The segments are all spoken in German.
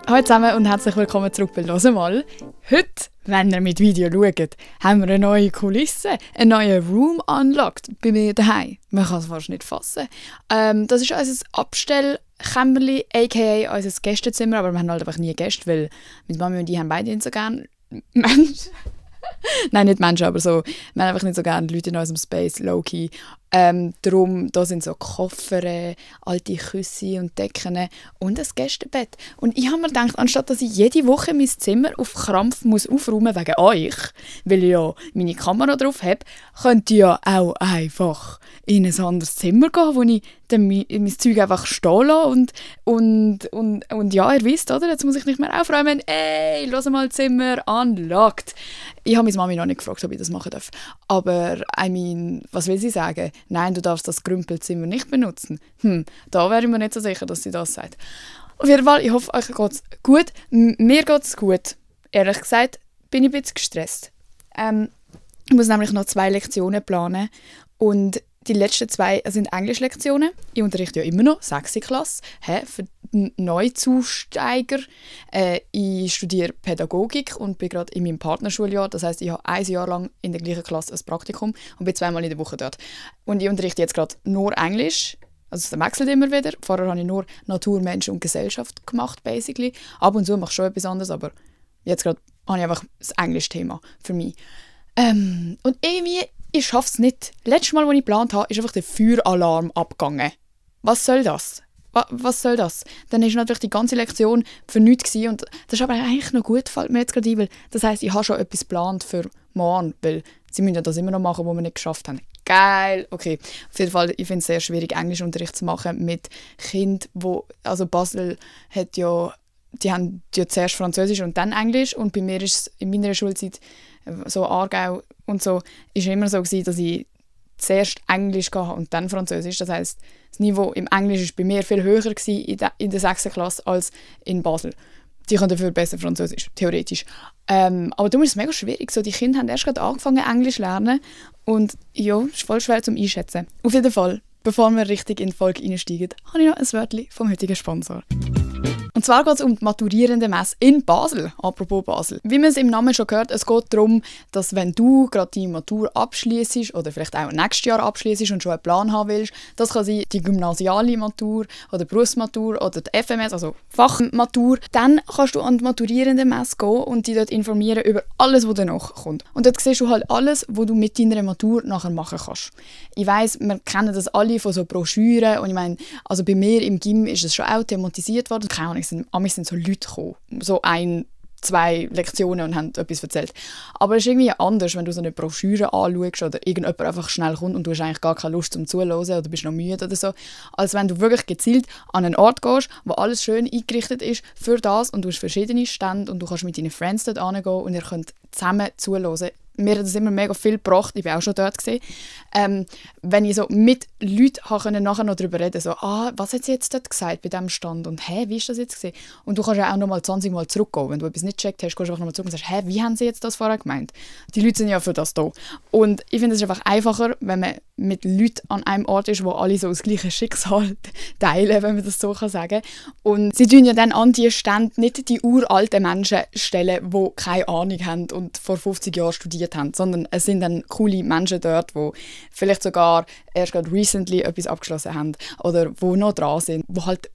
Hallo zusammen und herzlich willkommen zurück bei «Hört mal». Heute, wenn ihr mit Video schaut, haben wir eine neue Kulisse, einen neuen Room unlocked bei mir daheim. Man kann es fast nicht fassen. Das ist unser Abstellkämmerli, a.k.a. unser Gästezimmer, aber wir haben halt einfach nie Gäste, weil meine Mami und ich haben beide nicht so gerne Menschen. Nein, nicht Menschen, aber so, wir haben einfach nicht so gerne Leute in unserem Space, low-key. Darum, da sind so Koffer, alte Küsse und Decken und ein Gästebett. Und ich habe mir gedacht, anstatt dass ich jede Woche mein Zimmer auf Krampf muss aufräumen wegen euch, weil ich ja meine Kamera drauf habe, könnt ihr ja auch einfach in ein anderes Zimmer gehen, wo ich dann mein Zeug einfach stehen lasse und ja, ihr wisst, oder? Jetzt muss ich nicht mehr aufräumen. Ey, hört mal, Zimmer unlocked. Ich habe meine Mami noch nicht gefragt, ob ich das machen darf. Aber, was will sie sagen? Nein, du darfst das Grümpelzimmer nicht benutzen. Da wäre ich mir nicht so sicher, dass sie das sagt. Auf jeden Fall, ich hoffe, euch geht es gut. Mir geht es gut. Ehrlich gesagt bin ich ein bisschen gestresst. Ich muss nämlich noch 2 Lektionen planen. Und die letzten 2 sind Englischlektionen. Ich unterrichte ja immer noch 6. Klasse. Für Neuzusteiger. Ich studiere Pädagogik und bin gerade in meinem Partnerschuljahr. Das heisst, ich habe 1 Jahr lang in der gleichen Klasse ein Praktikum und bin 2-mal in der Woche dort. Und ich unterrichte jetzt gerade nur Englisch. Also es wechselt immer wieder. Vorher habe ich nur Natur, Mensch und Gesellschaft gemacht, basically. Ab und zu mache ich schon etwas anderes, aber jetzt gerade habe ich einfach das Englisch-Thema für mich. Und irgendwie, ich schaffe es nicht. Letztes Mal, als ich geplant habe, ist einfach der Feueralarm abgegangen. Was soll das? Was soll das? Dann war natürlich die ganze Lektion für nichts gewesen. Und das ist aber eigentlich noch gut, fällt mir jetzt gerade ein, weil das heisst, ich habe schon etwas geplant für morgen, weil sie müssen ja das immer noch machen, was wir nicht geschafft haben. Geil! Okay, auf jeden Fall, ich finde es sehr schwierig, Englischunterricht zu machen mit Kindern, also Basel hat ja, die haben ja zuerst Französisch und dann Englisch und bei mir ist es in meiner Schulzeit, so Aargau und so, ist immer so gewesen, dass ich zuerst Englisch hatte und dann Französisch. Das heisst, das Niveau im Englisch war bei mir viel höher gewesen in der 6. Klasse als in Basel. Die können dafür besser Französisch, theoretisch. Aber darum ist es mega schwierig. So, die Kinder haben erst gerade angefangen, Englisch zu lernen. Und ja, es ist voll schwer zum Einschätzen. Auf jeden Fall, bevor wir richtig in die Folge einsteigen, habe ich noch ein Wörtchen vom heutigen Sponsor. Und zwar geht es um die Maturierendenmesse in Basel. Apropos Basel. Wie man es im Namen schon gehört, es geht darum, dass wenn du gerade die Matur abschliessest oder vielleicht auch nächstes Jahr abschliessest und schon einen Plan haben willst, das kann sein die gymnasiale Matur oder Berufsmatur oder die FMS, also Fachmatur, dann kannst du an die Maturierendenmesse gehen und dich dort informieren über alles, was danach kommt. Und dort siehst du halt alles, was du mit deiner Matur nachher machen kannst. Ich weiss, wir kennen das alle von so Broschüren und ich meine, also bei mir im Gym ist es schon auch thematisiert worden. Keine Ahnung, sind so Leute gekommen, so 1-2 Lektionen und haben etwas erzählt. Aber es ist irgendwie anders, wenn du so eine Broschüre anschaust oder irgendjemand einfach schnell kommt und du hast eigentlich gar keine Lust zum Zuhören oder bist noch müde oder so, als wenn du wirklich gezielt an einen Ort gehst, wo alles schön eingerichtet ist für das und du hast verschiedene Stände und du kannst mit deinen Friends dort hingehen und ihr könnt zusammen zuhören. Mir hat das immer mega viel gebracht, ich war auch schon dort gewesen. Wenn ich so mit Leuten nachher noch darüber reden so, was hat sie jetzt dort gesagt bei diesem Stand und wie ist das jetzt gewesen? Und du kannst ja auch noch mal 20 Mal zurückgehen, wenn du etwas nicht gecheckt hast, kannst du einfach noch mal zurück und sagst, wie haben sie jetzt das vorher gemeint? Die Leute sind ja für das da. Und ich finde es einfach einfacher, wenn man mit Leuten an einem Ort ist, wo alle so das gleiche Schicksal teilen, wenn man das so sagen kann. Und sie tun ja dann an diese Stände nicht die uralten Menschen stellen, die keine Ahnung haben und vor 50 Jahren studiert haben, sondern es sind dann coole Menschen dort, die vielleicht sogar erst gerade recently etwas abgeschlossen haben oder die noch dran sind, die halt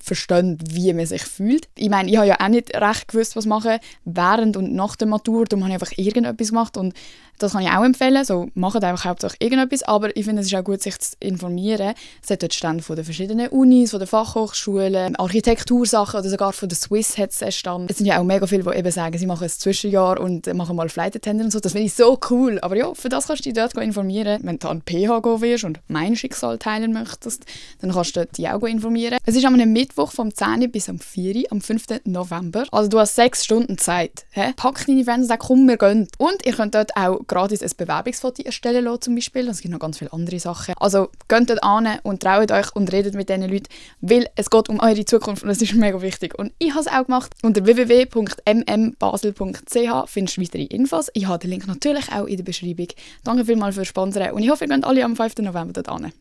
verstehen, wie man sich fühlt. Ich meine, ich habe ja auch nicht recht gewusst, was machen während und nach der Matur, darum habe ich einfach irgendetwas gemacht und das kann ich auch empfehlen, so macht einfach hauptsächlich irgendetwas, aber ich finde, es ist auch gut, sich zu informieren. Es hat dort Stände von den verschiedenen Unis, von den Fachhochschulen, Architektursachen oder sogar von der Swiss hat es einen Stand. Es sind ja auch mega viele, die eben sagen, sie machen ein Zwischenjahr und machen mal Flight Attendant und so, das finde ich so cool. Aber ja, für das kannst du dich dort informieren. Wenn du an PH gehen willst und mein Schicksal teilen möchtest, dann kannst du dich auch informieren. Es ist am Mittwoch vom 10. bis am 4. am 5. November. Also du hast 6 Stunden Zeit. Pack deine Friends und sag, komm, wir gehen. Und ihr könnt dort auch gratis ein Bewerbungsfoto erstellen lassen, zum Beispiel. Es gibt noch ganz viele andere Sachen. Also geht dort hin und traut euch und redet mit diesen Leuten, weil es geht um eure Zukunft und das ist mega wichtig. Und ich habe es auch gemacht. Unter www.mmbasel.ch findest du weitere Infos. Ich habe den Link natürlich auch in der Beschreibung. Danke vielmals fürs Sponsoren und ich hoffe, ihr geht alle am 5. November dort hin.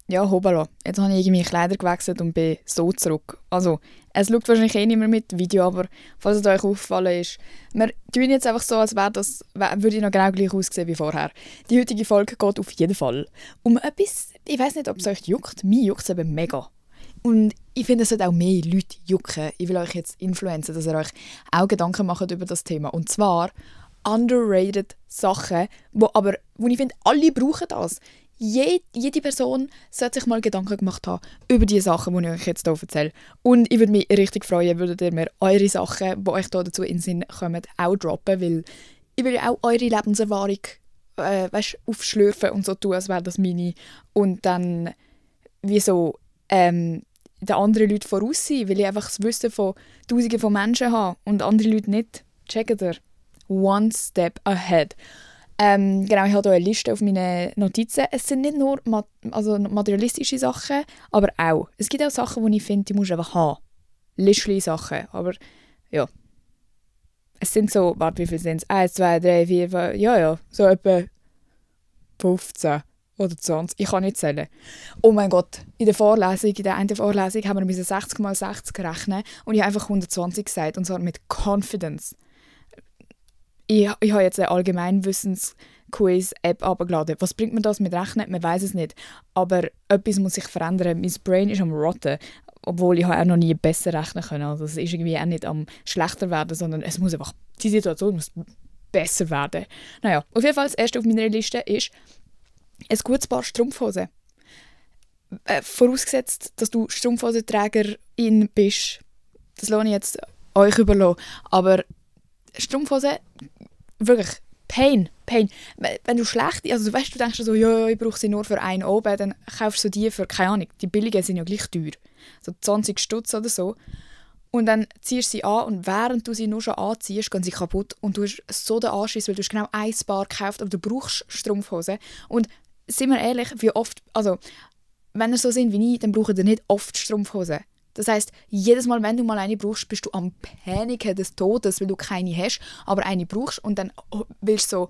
Ja, hoppala. Jetzt habe ich irgendwie Kleider gewechselt und bin so zurück. Also, Es schaut wahrscheinlich eh nicht mehr mit Video, aber falls es euch aufgefallen ist, wir tun jetzt einfach so, als würde ich noch genau gleich aussehen wie vorher. Die heutige Folge geht auf jeden Fall um etwas, ich weiß nicht, ob es euch juckt, mir juckt es eben mega. Und ich finde, es sollte auch mehr Leute jucken. Ich will euch jetzt influenzen, dass ihr euch auch Gedanken macht über das Thema. Und zwar underrated Sachen, wo ich finde, alle brauchen das. Jede Person sollte sich mal Gedanken gemacht haben über die Sachen, die ich euch jetzt hier erzähle. Und ich würde mich richtig freuen, würdet ihr mir eure Sachen, die euch hier dazu in den Sinn kommen, auch droppen, weil ich will ja auch eure Lebenserfahrung aufschlürfen und so tun, als wäre das meine. Und dann wieso den anderen Leuten voraus sein, weil ich einfach das Wissen von Tausenden von Menschen habe und andere Leute nicht. Checkt ihr? One step ahead. Genau, ich habe hier eine Liste auf meinen Notizen. Es sind nicht nur materialistische Sachen, aber auch. Es gibt auch Sachen, die ich finde, die musst du einfach haben. Listchen-Sachen, aber ja. Es sind so, warte, wie viele sind es? 1, 2, 3, 4, 5, ja, so etwa 15 oder 20. Ich kann nicht zählen. Oh mein Gott, in der einen Vorlesung haben wir 60 mal 60 rechnen und ich habe einfach 120 gesagt, und zwar mit Confidence. Ich habe jetzt eine Allgemeinwissens-Quiz-App abgeladen. Was bringt mir das mit Rechnen? Man weiß es nicht. Aber etwas muss sich verändern. Mein Brain ist am rotten, obwohl ich auch noch nie besser rechnen konnte. Also es ist irgendwie auch nicht am schlechter werden, sondern es muss einfach, die Situation muss besser werden. Naja, auf jeden Fall das erste auf meiner Liste ist ein gutes Paar Strumpfhosen. Vorausgesetzt, dass du Strumpfhosenträgerin bist. Das lasse ich jetzt euch überlassen. Aber Strumpfhosen, wirklich, Pain. Wenn du schlecht, also weißt, du denkst so, ja, ich brauche sie nur für einen oben, dann kaufst du die für, keine Ahnung, die billigen sind ja gleich teuer, so 20 Stutz oder so. Und dann ziehst du sie an und während du sie nur schon anziehst, gehen sie kaputt und du hast so den Anschiss, weil du hast genau ein Paar gekauft, aber du brauchst Strumpfhosen. Und sind wir ehrlich, wie oft, also wenn ihr so sind wie ich, dann braucht ihr nicht oft Strumpfhosen. Das heisst, jedes Mal, wenn du mal eine brauchst, bist du am Paniken des Todes, weil du keine hast, aber eine brauchst und dann willst du so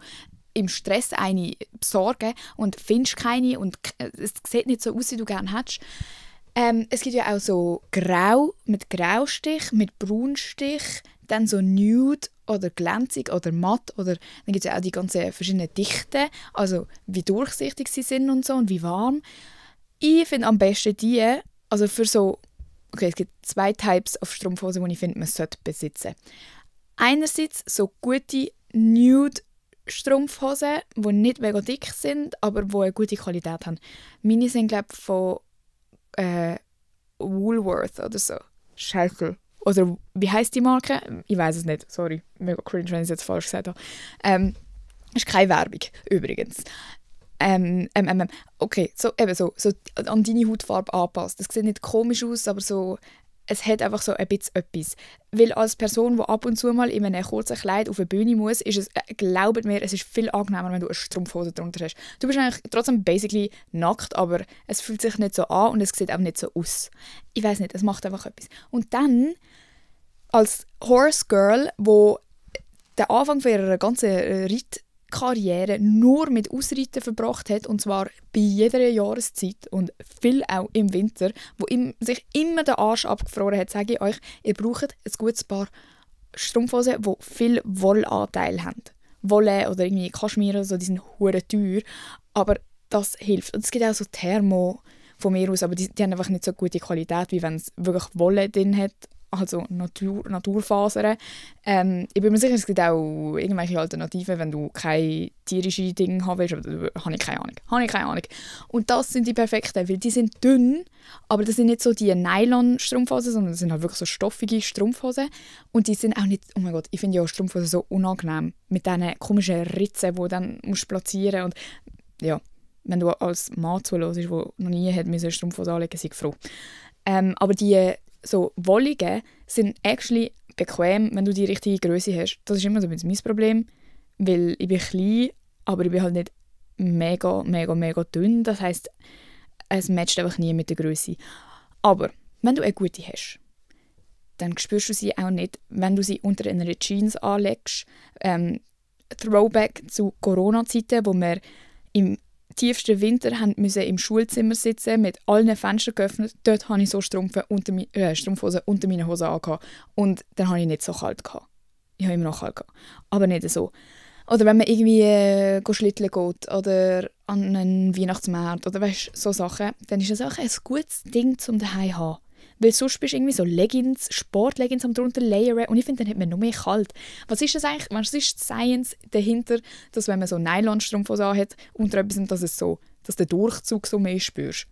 im Stress eine besorgen und findest keine und es sieht nicht so aus, wie du gerne hättest. Es gibt ja auch so Grau mit Graustich, mit Braunstich, dann so Nude oder glänzig oder matt oder dann gibt es ja auch die ganzen verschiedenen Dichten, also wie durchsichtig sie sind und so und wie warm. Ich finde am besten die, also für so. Okay, es gibt 2 Types auf Strumpfhosen, die ich finde, man sollte besitzen. Einerseits so gute Nude-Strumpfhosen, die nicht mega dick sind, aber die eine gute Qualität haben. Meine sind, glaube ich, von Woolworth oder so. Schelkel. Oder wie heisst die Marke? Ich weiß es nicht. Sorry, mega cringe, wenn ich es jetzt falsch gesagt habe. Ist keine Werbung, übrigens. Okay, so an deine Hautfarbe anpasst. Das sieht nicht komisch aus, aber so, es hat einfach so ein bisschen etwas. Weil als Person, die ab und zu mal in einem kurzen Kleid auf eine Bühne muss, ist es, glaubt mir, es ist viel angenehmer, wenn du eine Strumpfhose drunter hast. Du bist eigentlich trotzdem basically nackt, aber es fühlt sich nicht so an und es sieht auch nicht so aus. Ich weiß nicht, es macht einfach etwas. Und dann, als Horse Girl, wo den Anfang von ihrer ganzen Reitkarriere nur mit Ausreiten verbracht hat, und zwar bei jeder Jahreszeit und viel auch im Winter, wo sich immer der Arsch abgefroren hat, sage ich euch, ihr braucht ein gutes Paar Strumpfhosen, die viel Wollanteil haben. Wolle oder irgendwie Kaschmir oder so, die sind hure teuer, aber das hilft. Und es gibt auch so Thermo von mir aus, aber die haben einfach nicht so gute Qualität, wie wenn es wirklich Wolle drin hat, also Naturfasern. Ich bin mir sicher, es gibt auch irgendwelche Alternativen, wenn du keine tierischen Dinge haben willst, aber da habe ich keine Ahnung. Und das sind die perfekten, weil die sind dünn, aber das sind nicht so die Nylon-Strumpfhosen, sondern das sind halt wirklich so stoffige Strumpfhosen. Und die sind auch nicht, oh mein Gott, ich finde ja Strumpfhosen so unangenehm, mit diesen komischen Ritzen, die du dann musst platzieren musst. Und ja, wenn du als Mann zuhörst, der noch nie hat eine Strumpfhose anlegen, sei froh. Aber die so wollige sind actually bequem, wenn du die richtige Größe hast. Das ist immer so ein bisschen mein Problem, weil ich bin klein, aber ich bin halt nicht mega dünn. Das heisst, es matcht einfach nie mit der Größe. Aber wenn du eine gute hast, dann spürst du sie auch nicht, wenn du sie unter einer Jeans anlegst. Throwback zu Corona-Zeiten, wo wir im tiefsten Winter musste im Schulzimmer sitzen, mit allen Fenstern geöffnet. Dort hatte ich so Strumpfhosen unter meinen Hosen angehabt. Und dann hatte ich nicht so kalt gehabt. Ich habe immer noch kalt gehabt. Aber nicht so. Oder wenn man irgendwie schlitteln geht oder an einen Weihnachtsmarkt oder weißt, so Sachen, dann ist das auch ein gutes Ding zum daheim zu haben. Weil sonst bist du irgendwie so Leggings, Sportleggings am drunter layern und ich finde, dann hat man noch mehr kalt. Was ist das eigentlich? Was ist die Science dahinter, dass wenn man so Nylonstrumpfhosen anhat unter etwas, dass der Durchzug so mehr spürst?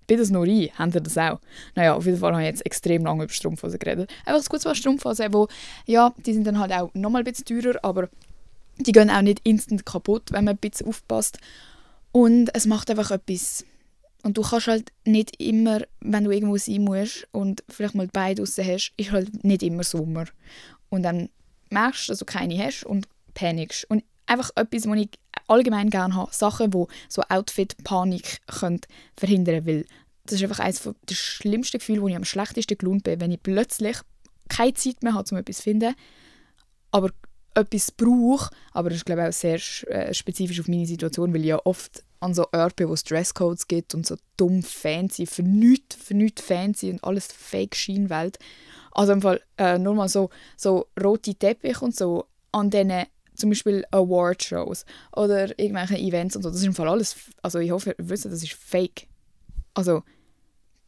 Bin das nur ich? Habt ihr das auch? Naja, auf jeden Fall habe ich jetzt extrem lange über Strumpfhosen geredet. Einfach ein gutes Strumpfhosen, die sind dann halt auch nochmal ein bisschen teurer, aber die gehen auch nicht instant kaputt, wenn man ein bisschen aufpasst. Und es macht einfach etwas. Und du kannst halt nicht immer, wenn du irgendwo sein musst und vielleicht mal die Beine draussen hast, ist halt nicht immer Sommer. Und dann merkst du, dass du keine hast und panikst. Und einfach etwas, was ich allgemein gerne habe, Sachen, die so Outfit-Panik verhindern will. Das ist einfach eines der schlimmsten Gefühle, wo ich am schlechtesten gelaunt bin, wenn ich plötzlich keine Zeit mehr habe, um etwas zu finden, aber etwas brauche. Aber das ist, glaube ich, auch sehr spezifisch auf meine Situation, weil ich ja oft an so Orten, wo es Dresscodes gibt und so dumm fancy, für nichts fancy und alles fake Scheinwelt. Also im Fall nur mal so rote Teppich und so an diesen zum Beispiel Award-Shows oder irgendwelche Events und so. Das ist im Fall alles, also ich hoffe, ihr wisst, das ist fake. Also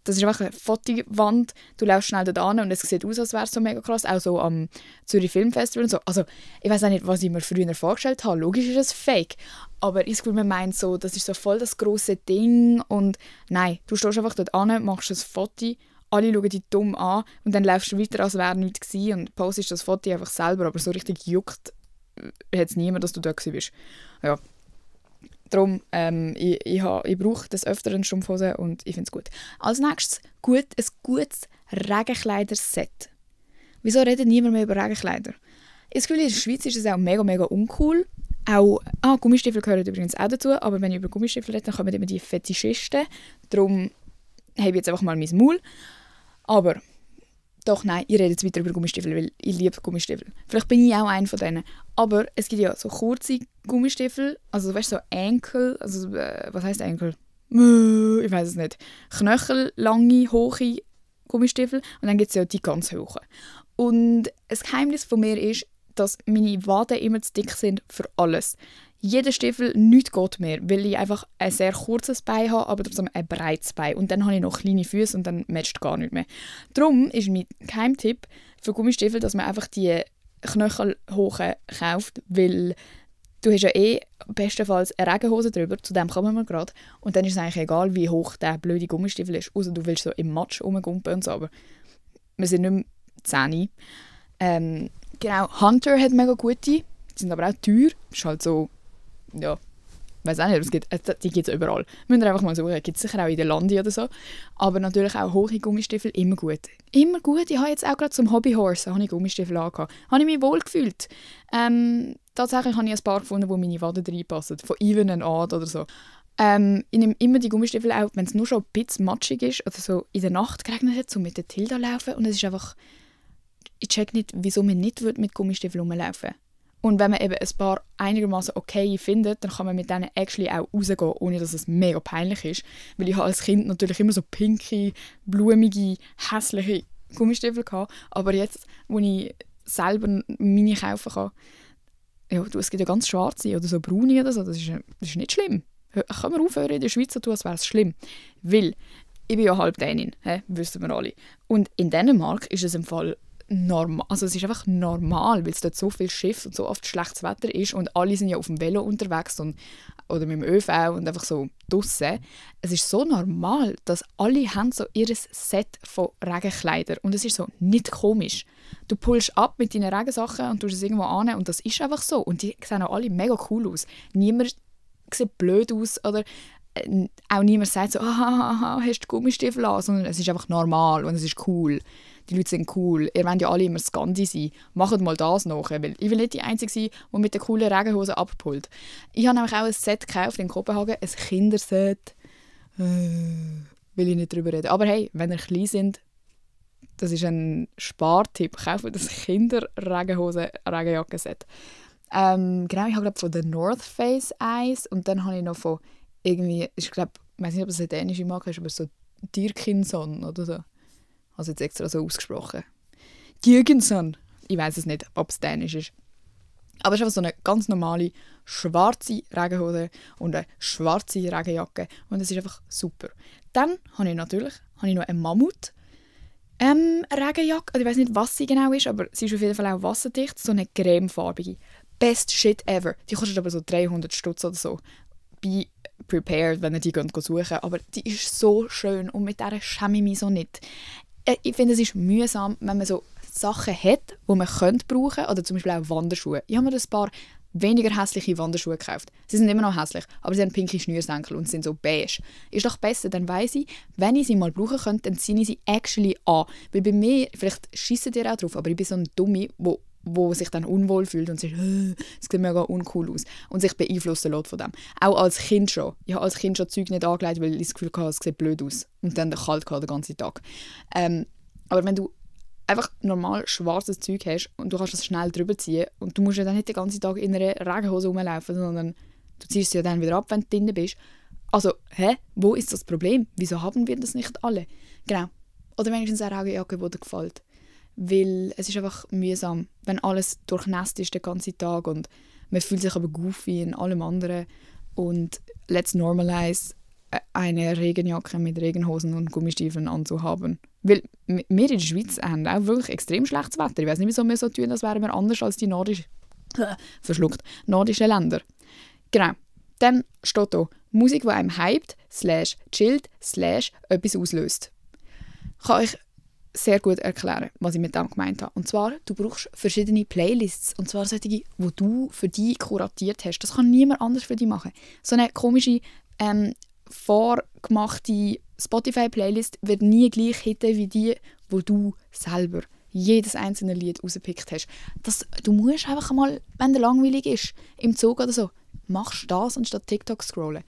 das ist einfach eine Fotowand, du läufst schnell dort hin und es sieht aus, als wäre es so mega krass, auch so am Zürich Filmfestival und so. Also ich weiß auch nicht, was ich mir früher vorgestellt habe, logisch ist es fake, aber ich glaube, man meint so, das ist so voll das grosse Ding und nein, du stehst einfach dort hin, machst ein Foto, alle schauen dich dumm an und dann läufst du weiter, als wäre nichts gewesen und postest das Foto einfach selber, aber so richtig juckt hat es niemand, dass du da bist. Ja. Darum, ich brauche des Öfteren Strumpfhosen und ich finde es gut. Als nächstes ein gutes Regenkleider-Set. Wieso redet niemand mehr über Regenkleider? Ich glaube, in der Schweiz ist es auch mega, mega uncool. Auch Gummistiefel gehören übrigens auch dazu, aber wenn ich über Gummistiefel rede, dann kommen immer die Fetischisten. Darum habe ich jetzt einfach mal mein Maul. Aber doch, nein, ich rede jetzt weiter über Gummistiefel, weil ich liebe Gummistiefel. Vielleicht bin ich auch einer von denen. Aber es gibt ja so kurze Gummistiefel, also weißt du, so Ankle, also was heisst Ankle? Ich weiß es nicht. Knöchellange, hohe Gummistiefel und dann gibt es ja die ganz hohen. Und ein Geheimnis von mir ist, dass meine Waden immer zu dick sind für alles. Jeder Stiefel, nichts geht mehr, weil ich einfach ein sehr kurzes Bein habe, aber trotzdem ein breites Bein. Und dann habe ich noch kleine Füße und dann matcht gar nicht mehr. Darum ist mein Geheimtipp für Gummistiefel, dass man einfach die knöchelhohen kauft, weil du hast ja bestenfalls eine Regenhose drüber, zu dem kommen wir gerade. Und dann ist es eigentlich egal, wie hoch der blöde Gummistiefel ist, außer du willst so im Matsch rumgumpen und so, aber wir sind nicht mehr 10. Genau, Hunter hat mega gute, die sind aber auch teuer, ist halt so, ja, ich weiß auch nicht, die gibt es überall. Müsst ihr einfach mal suchen, gibt es sicher auch in der Landi oder so. Aber natürlich auch hohe Gummistiefel, immer gut. Immer gut, ich habe jetzt auch gerade zum Hobbyhorse Gummistiefel angehabt. Habe ich mich wohl gefühlt. Tatsächlich habe ich ein paar gefunden, wo meine Waden reinpassen, von Even Art oder so. Ich nehme immer die Gummistiefel auch, wenn es nur schon ein bisschen matschig ist oder so in der Nacht geregnet hat, so mit der Tilda laufen und es ist einfach, ich check nicht, wieso man nicht mit Gummistiefeln rumlaufen. Und wenn man eben ein paar einigermaßen okay findet, dann kann man mit denen actually auch rausgehen, ohne dass es mega peinlich ist. Weil ich habe als Kind natürlich immer so pinke, blumige, hässliche Gummistiefel hatte. Aber jetzt, wo ich selber meine kaufen kann, ja, es gibt ja ganz schwarze oder so braune oder so, das ist nicht schlimm. Können wir aufhören in der Schweiz zu tun, als wäre es schlimm. Weil ich bin ja halb Dänin, wissen wir alle. Und in Dänemark ist es im Fall normal, also es ist einfach normal, weil es dort so viel Schiff und so oft schlechtes Wetter ist und alle sind ja auf dem Velo unterwegs oder mit dem ÖV und einfach so draussen. Es ist so normal, dass alle haben so ihr Set von Regenkleidern und es ist so nicht komisch. Du pullst ab mit deinen Regensachen und tust es irgendwo an und das ist einfach so und die sehen auch alle mega cool aus. Niemand sieht blöd aus oder auch niemand sagt so, hast du Gummistiefel an, sondern es ist einfach normal und es ist cool. Die Leute sind cool. Ihr wollt ja alle immer Scandi sein. Macht mal das nachher, weil ich will nicht die Einzige sein, die mit der coolen Regenhose abpullt. Ich habe nämlich auch ein Set gekauft in Kopenhagen, ein Kinderset. Will ich nicht drüber reden. Aber hey, wenn ihr klein seid, das ist ein Spartipp. Kauft das Kinder-Regenhose-Regenjacke-Set. Genau, ich habe glaube von der North Face eins und dann habe ich noch von irgendwie, ich glaube, ich weiß nicht, ob es eine dänische Marke ist, aber so Dirkinson oder so. Also jetzt extra so ausgesprochen. Dirkinson. Ich weiß es nicht, ob es dänisch ist. Aber es ist einfach so eine ganz normale schwarze Regenhose und eine schwarze Regenjacke. Und es ist einfach super. Dann habe ich noch eine Mammut. Regenjacke. Also ich weiß nicht, was sie genau ist, aber sie ist auf jeden Fall auch wasserdicht. So eine cremefarbige. Best shit ever. Die kostet aber so 300 Stutz oder so. Be prepared, wenn ihr die suchen. Aber die ist so schön und mit der schäme ich mich so nicht. Ich finde, es ist mühsam, wenn man so Sachen hat, die man könnte brauchen, oder zum Beispiel auch Wanderschuhe. Ich habe mir ein paar weniger hässliche Wanderschuhe gekauft. Sie sind immer noch hässlich, aber sie haben pinke Schnürsenkel und sind so beige. Ist doch besser, dann weiss ich, wenn ich sie mal brauchen könnte, dann ziehe ich sie actually an. Weil bei mir, vielleicht schiessen die auch drauf, aber ich bin so ein Dummi, wo sich dann unwohl fühlt und sagt, es sieht mega uncool aus und sich beeinflussen lässt von dem. Auch als Kind schon. Ich habe als Kind schon Zeug nicht angelegt, weil ich das Gefühl hatte, es sieht blöd aus. Und dann kalt den ganzen Tag. Aber wenn du einfach normal schwarzes Zeug hast und du kannst das schnell drüber ziehen und du musst ja dann nicht den ganzen Tag in einer Regenhose rumlaufen, sondern du ziehst sie ja dann wieder ab, wenn du drin bist. Also, wo ist das Problem? Wieso haben wir das nicht alle? Genau. Oder wenigstens eine Regenjacke, die dir gefällt. Weil es ist einfach mühsam, wenn alles durchnässt ist den ganzen Tag und man fühlt sich aber goofy in allem anderen. Und let's normalize, eine Regenjacke mit Regenhosen und Gummistiefeln anzuhaben. Weil wir in der Schweiz haben auch wirklich extrem schlechtes Wetter. Ich weiß nicht, wieso wir so tun, als wären wir anders als die nordischen Länder. Genau. Dann steht hier Musik, die einem hypt, /chillt, /etwas auslöst. Kann ich sehr gut erklären, was ich mit dem gemeint habe. Und zwar, du brauchst verschiedene Playlists. Und zwar solche, die du für dich kuratiert hast. Das kann niemand anders für dich machen. So eine komische, vorgemachte Spotify-Playlist wird nie gleich hitten wie die, wo du selber jedes einzelne Lied rausgepickt hast. Du musst einfach mal, wenn dir langweilig ist, im Zug oder so, machst du das, anstatt TikTok scrollen.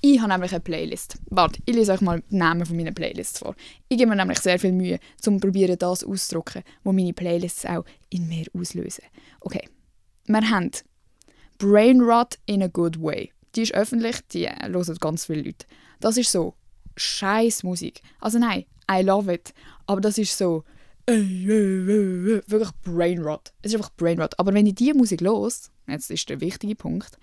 Ich habe nämlich eine Playlist. Warte, ich lese euch mal den Namen von meiner Playlist vor. Ich gebe mir nämlich sehr viel Mühe, um zu probieren, das auszudrücken, was meine Playlists auch in mir auslösen. Okay, wir haben Brainrot in a Good Way. Die ist öffentlich, die hören ganz viele Leute. Das ist so scheiß Musik. Also nein, I love it. Aber das ist so wirklich Brainrot. Es ist einfach Brainrot. Aber wenn ich diese Musik höre, jetzt ist der wichtige Punkt,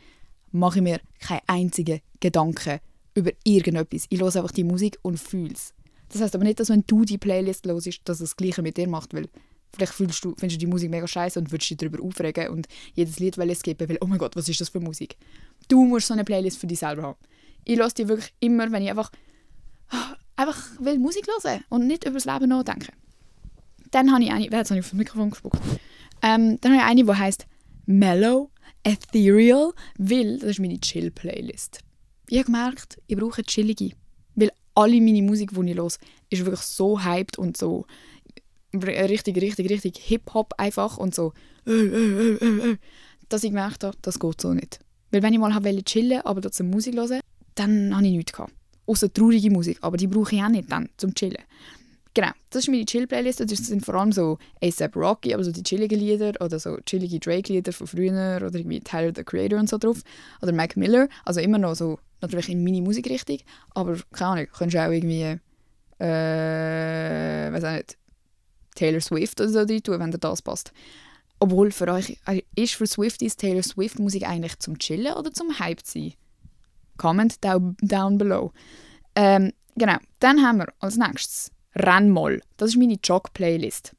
mache ich mir keinen einzigen Gedanken über irgendetwas. Ich höre einfach die Musik und fühle es. Das heisst aber nicht, dass wenn du die Playlist hörst, dass es das Gleiche mit dir macht, weil vielleicht findest du die Musik mega scheiße und würdest dich darüber aufregen und jedes Lied skippen, weil oh mein Gott, was ist das für Musik? Du musst so eine Playlist für dich selber haben. Ich höre die wirklich immer, wenn ich einfach will Musik hören und nicht über das Leben nachdenken. Dann habe ich eine, jetzt habe ich auf das Mikrofon gespuckt. Dann habe ich eine, die heisst Mellow, Ethereal, weil das ist meine Chill-Playlist. Ich habe gemerkt, ich brauche eine chillige, weil alle meine Musik, die ich höre, ist wirklich so hyped und so richtig Hip-Hop einfach und so dass ich gemerkt habe, das geht so nicht. Weil wenn ich mal chillen wollte, aber trotzdem Musik hören, dann hatte ich nichts gehabt. Ausser traurige Musik, aber die brauche ich auch nicht dann, zum Chillen. Genau, das ist meine Chill-Playlist. Das sind vor allem so A$AP Rocky, aber so die chilligen Lieder oder so chillige Drake-Lieder von früher oder irgendwie Tyler, the Creator und so drauf. Oder Mac Miller, also immer noch so natürlich in meine Musikrichtung, aber keine Ahnung, könntest du auch irgendwie weiß auch nicht, Taylor Swift oder so rein tun, wenn dir das passt. Obwohl für euch, ist für Swifties Taylor Swift Musik eigentlich zum Chillen oder zum Hype sein? Comment down below. Genau, dann haben wir als nächstes Rennmoll. Das ist meine Jog-Playlist.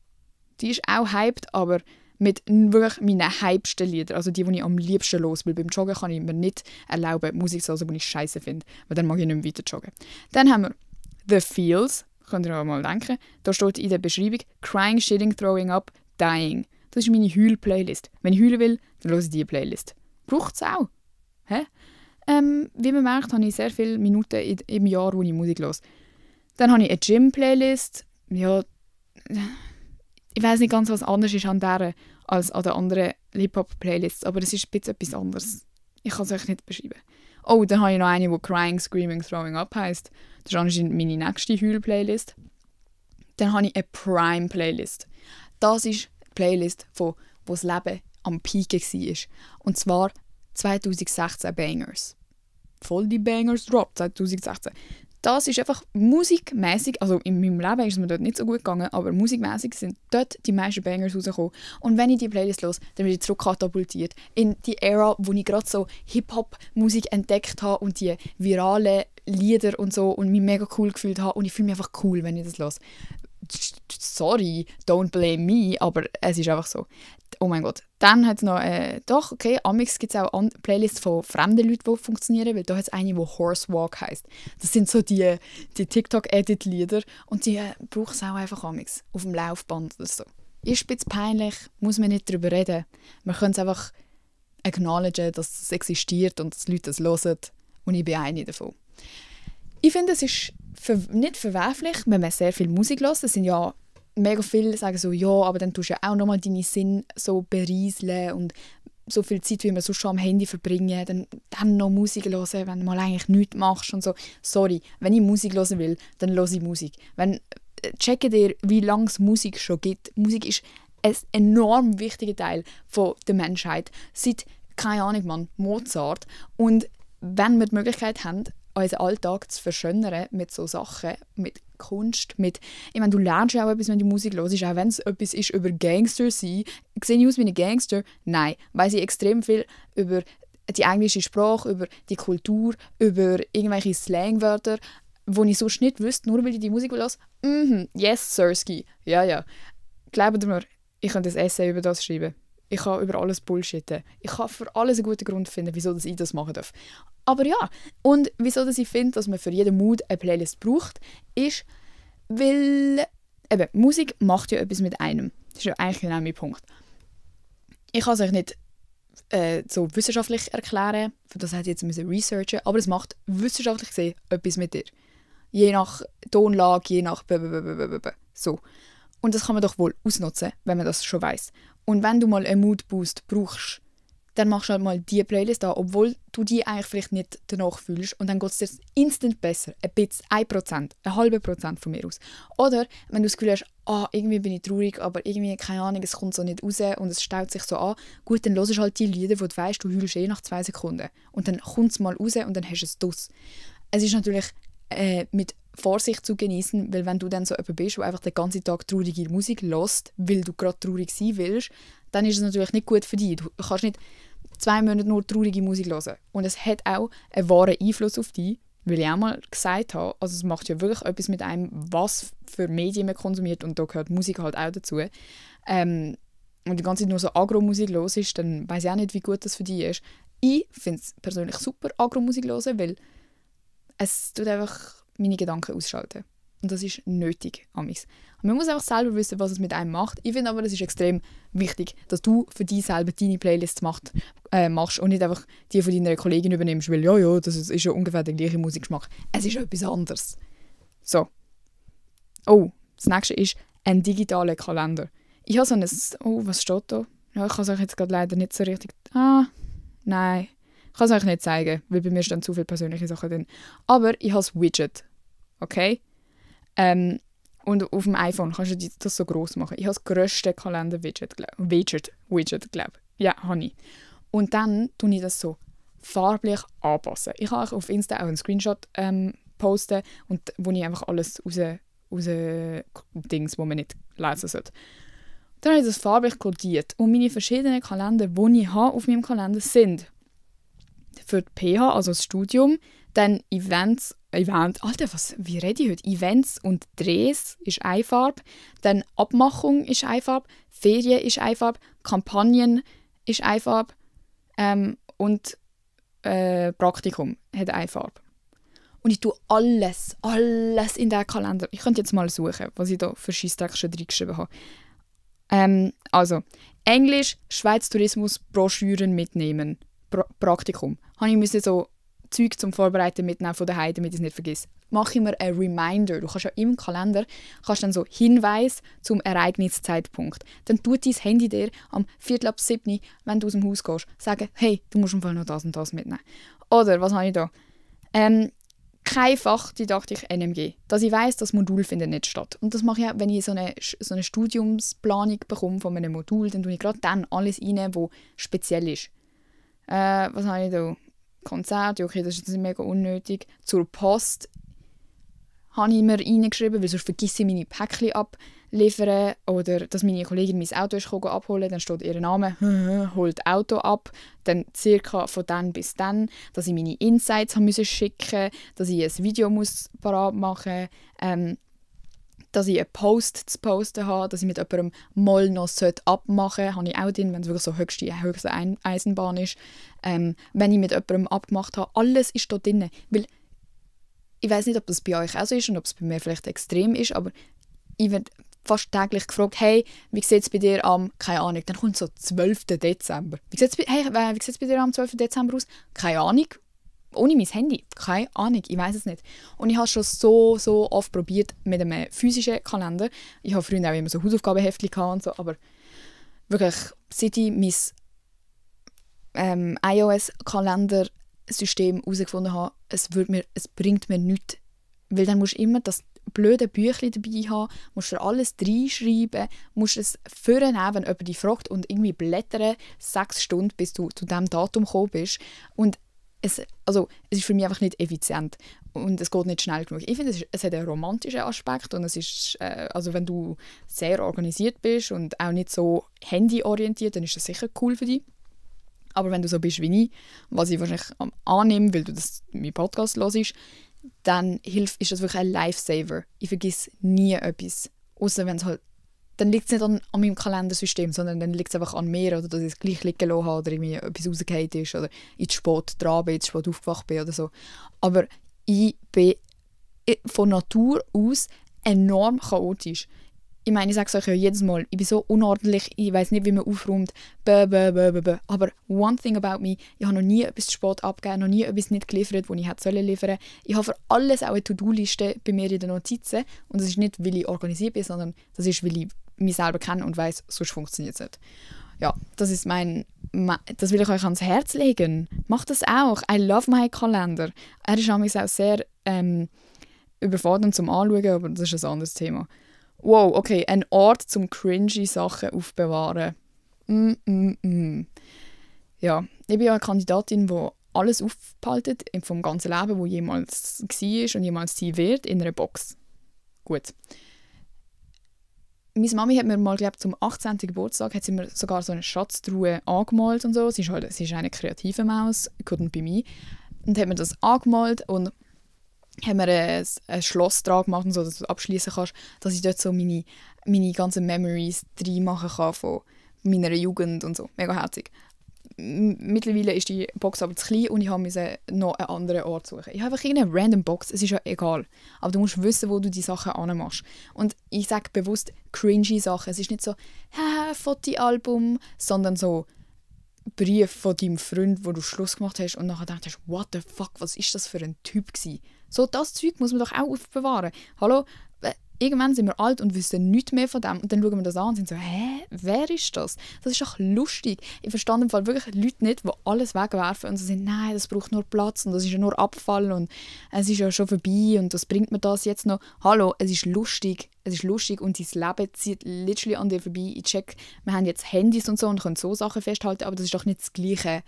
Die ist auch hyped, aber mit wirklich meinen hypsten Liedern, also die ich am liebsten höre, weil beim Joggen kann ich mir nicht erlauben, Musik zu hören, die ich scheiße finde, weil dann mag ich nicht mehr weiter joggen. Dann haben wir The Feels, könnt ihr auch mal denken, da steht in der Beschreibung Crying, Shitting, Throwing Up, Dying. Das ist meine Heul-Playlist. Wenn ich heulen will, dann höre ich diese Playlist. Braucht es auch. Wie man merkt, habe ich sehr viele Minuten im Jahr, wo ich Musik höre. Dann habe ich eine Gym-Playlist. Ja, ich weiß nicht ganz, was anders ist an der als an den anderen Hip-Hop-Playlists, aber es ist ein bisschen etwas anderes. Ich kann es euch nicht beschreiben. Oh, dann habe ich noch eine, die Crying, Screaming, Throwing Up heisst. Das ist anscheinend meine nächste Heul-Playlist. Dann habe ich eine Prime-Playlist. Das ist die Playlist, wo das Leben am Peak war. Und zwar 2016 Bangers. voll die Bangers droppt 2016. Das ist einfach musikmäßig, also in meinem Leben ist es mir dort nicht so gut gegangen, aber musikmäßig sind dort die meisten Bangers rausgekommen. Und wenn ich die Playlist höre, dann werde ich zurückkatapultiert in die Ära, wo ich gerade so Hip-Hop-Musik entdeckt habe und die viralen Lieder und so und mich mega cool gefühlt habe und ich fühle mich einfach cool, wenn ich das höre. Sorry, don't blame me, aber es ist einfach so. Oh mein Gott. Dann hat es noch, doch, okay, amix gibt es auch Playlists von fremden Leuten, die funktionieren, weil da hat es eine, die Horsewalk heisst. Das sind so die TikTok-Edit-Lieder und die braucht es auch einfach amix auf dem Laufband oder so. Ist ein bisschen peinlich, muss man nicht darüber reden. Man kann es einfach acknowledgen, dass es existiert und dass Leute es hören und ich bin eine davon. Ich finde, es ist nicht verwerflich, wenn man sehr viel Musik hört. Es sind ja mega viele, die sagen so, ja, aber dann tust du ja auch nochmal deine Sinne so berieseln und so viel Zeit, wie man sonst schon am Handy verbringen, dann noch Musik hören, wenn du mal eigentlich nichts machst und so. Sorry, wenn ich Musik hören will, dann höre ich Musik. Checke dir, wie lange es Musik schon gibt. Musik ist ein enorm wichtiger Teil von der Menschheit. Seit, keine Ahnung, Mann, Mozart. Und wenn wir die Möglichkeit haben, unseren Alltag zu verschönern mit so Sachen, mit Kunst, ich meine, du lernst ja auch etwas, wenn du Musik hörst, auch wenn es etwas ist über Gangster sein. Sehe ich aus wie ein Gangster? Nein. Weiss ich extrem viel über die englische Sprache, über die Kultur, über irgendwelche Slangwörter, die ich sonst nicht wüsste, nur weil ich die Musik höre. Yes, Sirski. Ja. Glaubt mir, ich kann ein Essay über das schreiben. Ich kann über alles bullshitten. Ich kann für alles einen guten Grund finden, wieso ich das machen darf. Aber ja, und wieso ich finde, dass man für jeden Mood eine Playlist braucht, ist, weil eben, Musik macht ja etwas mit einem. Das ist ja eigentlich genau mein Punkt. Ich kann es euch nicht so wissenschaftlich erklären, für das hätte ich jetzt researchen, aber es macht wissenschaftlich gesehen etwas mit dir. Je nach Tonlage, je nach so. Und das kann man doch wohl ausnutzen, wenn man das schon weiss. Und wenn du mal einen Mood-Boost brauchst, dann machst du halt mal diese Playlist an, obwohl du die eigentlich vielleicht nicht danach fühlst. Und dann geht es dir instant besser. Ein bisschen, 1%, ein halber Prozent von mir aus. Oder wenn du das Gefühl hast, irgendwie bin ich traurig, aber irgendwie, keine Ahnung, es kommt so nicht raus und es staut sich so an. Gut, dann hörst du halt die Lieder, wo du weißt, du heulst nach 2 Sekunden. Und dann kommt es mal raus und dann hast du es draus. Es ist natürlich mit Vorsicht zu genießen, weil wenn du dann so jemand bist, der einfach den ganzen Tag traurige Musik hörst, weil du gerade traurig sein willst, dann ist es natürlich nicht gut für dich. Du kannst nicht 2 Monate nur traurige Musik hören. Und es hat auch einen wahren Einfluss auf dich, weil ich auch mal gesagt habe, also es macht ja wirklich etwas mit einem, was für Medien man konsumiert und da gehört Musik halt auch dazu. Und die ganze Zeit nur so Agro-Musik los ist, dann weiss ich auch nicht, wie gut das für dich ist. Ich finde es persönlich super, Agro-Musik zu hören, weil es tut einfach meine Gedanken ausschalten. Und das ist nötig, amigs. Man muss einfach selber wissen, was es mit einem macht. Ich finde aber, es ist extrem wichtig, dass du für dich selber deine Playlists machst und nicht einfach die von deiner Kollegin übernimmst, weil ja, das ist ja ungefähr der gleiche Musikgeschmack. Es ist etwas anderes. So. Oh, das nächste ist ein digitaler Kalender. Ich habe so ein... Oh, was steht da? Ja, ich kann es euch jetzt gerade leider nicht so richtig... Nein. Ich kann es euch nicht zeigen, weil bei mir stehen zu viele persönliche Sachen drin. Aber ich habe ein Widget. Okay? Und auf dem iPhone kannst du das so gross machen. Ich habe das grösste Kalender-Widget, glaube ich. Ja, habe ich. Und dann tue ich das so farblich anpassen. Ich kann auf Insta auch einen Screenshot posten, und wo ich einfach alles raus Dings, wo man nicht lesen sollte. Dann habe ich das farblich kodiert. Und meine verschiedenen Kalender, die ich habe auf meinem Kalender, sind für die PH, also das Studium, dann Events, Alter, wie rede ich heute? Events und Drehs ist eine Farbe, dann Abmachung ist eine Farbe, Ferien ist eine Farbe, Kampagnen ist eine Farbe und Praktikum hat eine Farbe. Und ich tue alles in diesen Kalender. Ich könnte jetzt mal suchen, was ich da für Scheissdreck schon reingeschrieben habe. Also, Englisch, Schweiz Tourismus, Broschüren mitnehmen. Praktikum. Ich musste so Zeug zum Vorbereiten mitnehmen von daheim, damit ich es nicht vergesse. Mache immer einen Reminder. Du kannst ja im Kalender dann so Hinweis zum Ereigniszeitpunkt. Dann tut dein Handy dir am 6:45, wenn du aus dem Haus gehst, sagen, hey, du musst im Fall noch das und das mitnehmen. Oder, was habe ich da? Kein Fachdidaktik NMG. Dass ich weiss, das Modul findet nicht statt. Und das mache ich auch, wenn ich so eine Studiumsplanung bekomme von einem Modul, dann tue ich gerade dann alles rein, was speziell ist. Was habe ich da? Konzert, ja, okay, das ist jetzt mega unnötig. Zur Post habe ich mir reingeschrieben, weil sonst vergesse ich meine Päckchen abliefern oder dass meine Kollegin mein Auto ist abholen, dann steht ihr Name, holt Auto ab, dann circa von dann bis dann, dass ich meine Insights haben müssen schicken, dass ich ein Video muss parat machen, dass ich einen Post zu posten habe, dass ich mit jemandem mal noch abmachen sollte, habe ich auch drin, wenn es wirklich so höchste Eisenbahn ist. Wenn ich mit jemandem abgemacht habe, alles ist da drin, weil ich weiß nicht, ob das bei euch auch so ist und ob es bei mir vielleicht extrem ist, aber ich werde fast täglich gefragt, hey, wie sieht es bei dir am, keine Ahnung, dann kommt so 12. Dezember. Wie sieht es bei dir am 12. Dezember aus? Keine Ahnung. Ohne mein Handy. Keine Ahnung, ich weiß es nicht. Und ich habe schon so oft probiert mit einem physischen Kalender. Ich habe früher auch immer so Hausaufgabenheftchen und so, aber wirklich, seit ich mein iOS-Kalender-System herausgefunden habe, es bringt mir nichts. Weil dann musst du immer das blöde Büchlein dabei haben, musst du alles reinschreiben, musst es vornehmen, wenn jemand dich fragt und irgendwie blättern 6 Stunden, bis du zu diesem Datum gekommen bist. Und es ist für mich einfach nicht effizient und es geht nicht schnell genug. Ich finde, es hat einen romantischen Aspekt und es ist, also wenn du sehr organisiert bist und auch nicht so handyorientiert, dann ist das sicher cool für dich. Aber wenn du so bist wie ich, was ich wahrscheinlich annehme, weil du meinen Podcast hörst, dann ist das wirklich ein Lifesaver. Ich vergesse nie etwas. Außer wenn es halt, dann liegt es nicht an meinem Kalendersystem, sondern dann liegt es einfach an mir oder dass ich es gleich liegen lassen habe oder irgendwie etwas rausgefallen ist oder ich zu spät dran bin, zu spät aufgewacht bin oder so. Aber ich bin von Natur aus enorm chaotisch. Ich meine, ich sage es euch ja jedes Mal, ich bin so unordentlich, ich weiß nicht, wie man aufräumt, aber one thing about me, ich habe noch nie etwas zu spät abgegeben, noch nie etwas nicht geliefert, das ich hätte liefern sollen. Ich habe für alles auch eine To-Do-Liste bei mir in den Notizen und das ist nicht, weil ich organisiert bin, sondern das ist, weil ich mich selber kenne und weiss, sonst funktioniert es nicht. Ja, das ist das will ich euch ans Herz legen. Macht das auch. I love my Kalender. Er ist manchmal auch sehr überfordernd zum Anschauen, aber das ist ein anderes Thema. Wow, okay, ein Ort zum cringy Sachen aufbewahren. Ja, ich bin ja eine Kandidatin, die alles aufbehaltet vom ganzen Leben, wo jemals war und jemals sein wird, in einer Box. Gut. Meine Mami hat mir mal, glaube zum 18. Geburtstag hat sie mir sogar so eine Schatztruhe angemalt und so. Sie ist eine kreative Maus, couldn't be me. Und hat mir das angemalt und haben wir ein Schloss dran gemacht, und so, dass du abschließen kannst, dass ich dort so meine ganzen Memories reinmachen kann von meiner Jugend und so. Mega herzig. Mittlerweile ist die Box aber zu klein und ich musste noch einen anderen Ort suchen. Ich habe einfach eine random Box, es ist ja egal. Aber du musst wissen, wo du die Sachen anmachst. Und ich sage bewusst cringy Sachen. Es ist nicht so Fotoalbum, sondern so Brief von deinem Freund, wo du Schluss gemacht hast und nachher denkst, what the fuck, was ist das für ein Typ gewesen? So, das Zeug muss man doch auch aufbewahren. Hallo, irgendwann sind wir alt und wissen nichts mehr von dem und dann schauen wir das an und sind so, wer ist das? Das ist doch lustig. Ich verstehe im Fall wirklich Leute nicht, die alles wegwerfen und so sind, nein, das braucht nur Platz und das ist ja nur Abfall und es ist ja schon vorbei und was bringt mir das jetzt noch? Hallo, es ist lustig und dein Leben zieht literally an dir vorbei. Ich check, wir haben jetzt Handys und so und können so Sachen festhalten, aber das ist doch nicht das Gleiche.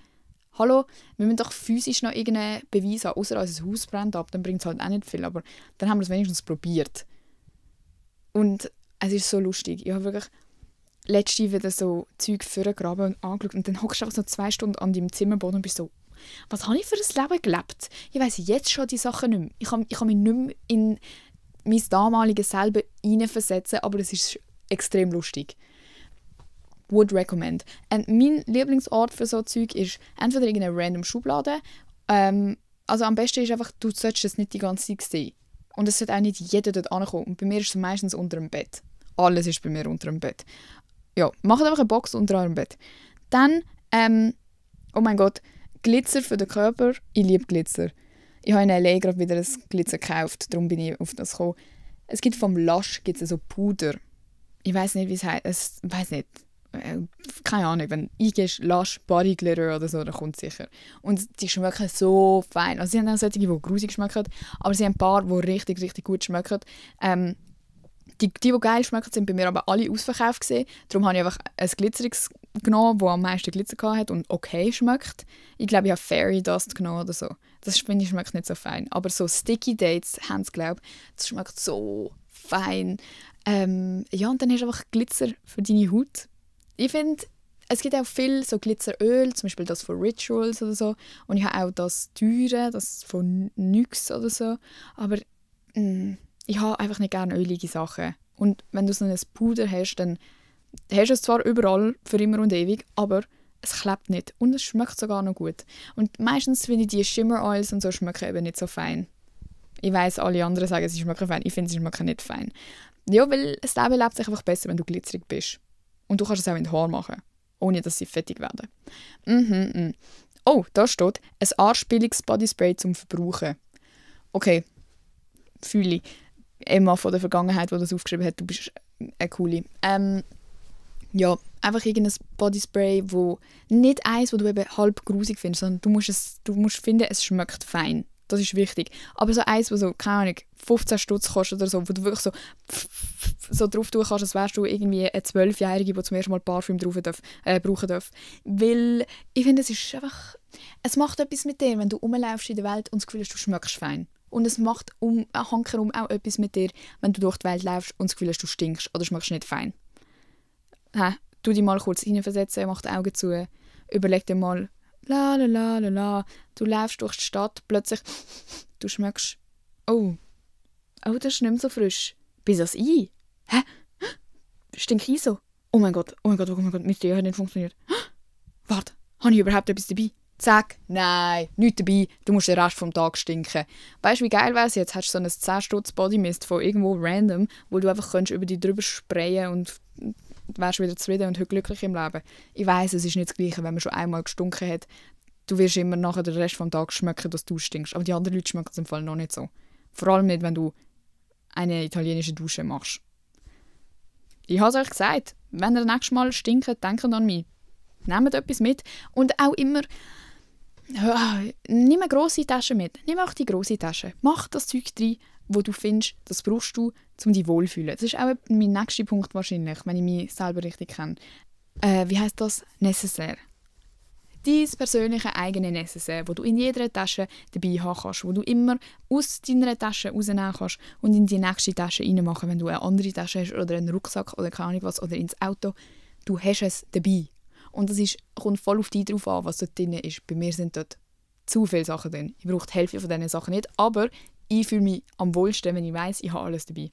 Hallo, wir müssen doch physisch noch irgendeinen Beweis haben, außer unser Haus brennt ab, dann bringt es halt auch nicht viel, aber dann haben wir es wenigstens probiert. Und es ist so lustig. Ich habe wirklich letztens wieder so Zeug vorgegraben und angeschaut und dann hockst du einfach so 2 Stunden an deinem Zimmerboden und bist so, was habe ich für ein Leben gelebt? Ich weiss jetzt schon die Sachen nicht mehr. Ich kann mich nicht mehr in mein damaliges selber hineinversetzen, aber es ist extrem lustig. Would recommend. Und mein Lieblingsort für so Zeug ist entweder irgendeine random Schublade. Also am besten ist einfach, du solltest es nicht die ganze Zeit sehen. Und es sollte auch nicht jeder dort ankommen. Und bei mir ist es meistens unter dem Bett. Alles ist bei mir unter dem Bett. Ja, macht einfach eine Box unter eurem Bett. Dann, oh mein Gott, Glitzer für den Körper. Ich liebe Glitzer. Ich habe in L.A. gerade wieder ein Glitzer gekauft, darum bin ich auf das gekommen. Es gibt vom Lush so Puder. Ich weiß nicht, wie es heißt. Ich weiß nicht. Keine Ahnung, wenn du eingehst, Lush, Body Glitter oder so, dann kommt es sicher. Und die schmecken so fein. Also sie haben auch solche, die grusig schmecken, aber sie haben ein paar, die richtig, richtig gut schmecken. Die geil schmecken, sind bei mir aber alle ausverkauft gewesen. Darum habe ich einfach ein glitzeriges genommen, wo am meisten Glitzer hatte und okay schmeckt. Ich glaube, ich habe Fairy Dust genommen oder so. Das finde ich schmeckt nicht so fein. Aber so Sticky Dates haben sie, glaube ich, das schmeckt so fein. Ja, und dann hast du einfach Glitzer für deine Haut. Ich finde, es gibt auch viel so Glitzeröl, zum Beispiel das von Rituals oder so. Und ich habe auch das teure, das von NYX oder so. Aber ich habe einfach nicht gerne ölige Sachen. Und wenn du so ein Puder hast, dann hast du es zwar überall für immer und ewig, aber es klebt nicht und es schmeckt sogar noch gut. Und meistens finde ich die Shimmer Oils und so schmecken eben nicht so fein. Ich weiss, alle anderen sagen, sie schmecken fein. Ich finde, sie schmecken nicht fein. Ja, weil das Leben lebt sich einfach besser, wenn du glitzerig bist. Und du kannst es auch in die Haare machen, ohne dass sie fettig werden. Oh, da steht, ein arschbilliges Bodyspray zum Verbrauchen. Okay, fühle ich. Emma von der Vergangenheit, die das aufgeschrieben hat, du bist eine coole. Ja, einfach irgendein Bodyspray, wo nicht eins, wo du eben halb grusig findest, sondern du musst finden, es schmeckt fein. Das ist wichtig. Aber so eins, wo so, keine Ahnung, 15 Stutz kostet oder so, wo du wirklich so drauf tun kannst, als wärst du irgendwie eine 12-Jährige, die zum ersten Mal Parfüm brauchen darf. Weil ich finde, es macht etwas mit dir, wenn du rumläufst in der Welt und das Gefühl hast, du schmeckst fein. Und es macht hankerum auch etwas mit dir, wenn du durch die Welt läufst und das Gefühl hast, du stinkst oder schmeckst nicht fein. Tu dich mal kurz hineinversetzen, mach die Augen zu, überleg dir mal, la la la la la, du läufst durch die Stadt, plötzlich, du schmeckst, oh, das ist nicht mehr so frisch. Bis das ich? Hä? Stink ich so? Oh mein Gott, mein Tee hat nicht funktioniert. Warte, habe ich überhaupt etwas dabei? Zack, nein, nichts dabei, du musst den Rest vom Tag stinken. Weißt du, wie geil wäre es jetzt? Hast du so einen 10 Stutz Bodymist von irgendwo random, wo du einfach über dich drüber sprayen und wärst wieder zufrieden und heute glücklich im Leben. Ich weiss, es ist nicht das Gleiche, wenn man schon einmal gestunken hat. Du wirst immer nachher den Rest vom Tag schmecken, dass du stinkst. Aber die anderen Leute schmecken es im Fall noch nicht so. Vor allem nicht, wenn du eine italienische Dusche machst. Ich habe es euch gesagt, wenn ihr das nächste Mal stinkt, denkt an mich. Nehmt etwas mit und auch immer nimm eine grosse Tasche mit. Nimm auch die grosse Tasche. Mach das Zeug rein, wo du findest, das brauchst du, um dich wohlzufühlen. Das ist auch mein nächster Punkt wahrscheinlich, wenn ich mich selber richtig kenne. Wie heisst das? Necessaire. Dein persönliche eigene Necessaire, das du in jeder Tasche dabei haben kannst, wo du immer aus deiner Tasche rausnehmen kannst und in die nächste Tasche reinmachen, wenn du eine andere Tasche hast oder einen Rucksack oder keine Ahnung was oder ins Auto. Du hast es dabei. Und das kommt voll auf dich drauf an, was dort drin ist. Bei mir sind dort zu viele Sachen drin. Ich brauche die Hälfte von diesen Sachen nicht, aber ich fühle mich am wohlsten, wenn ich weiss, ich habe alles dabei.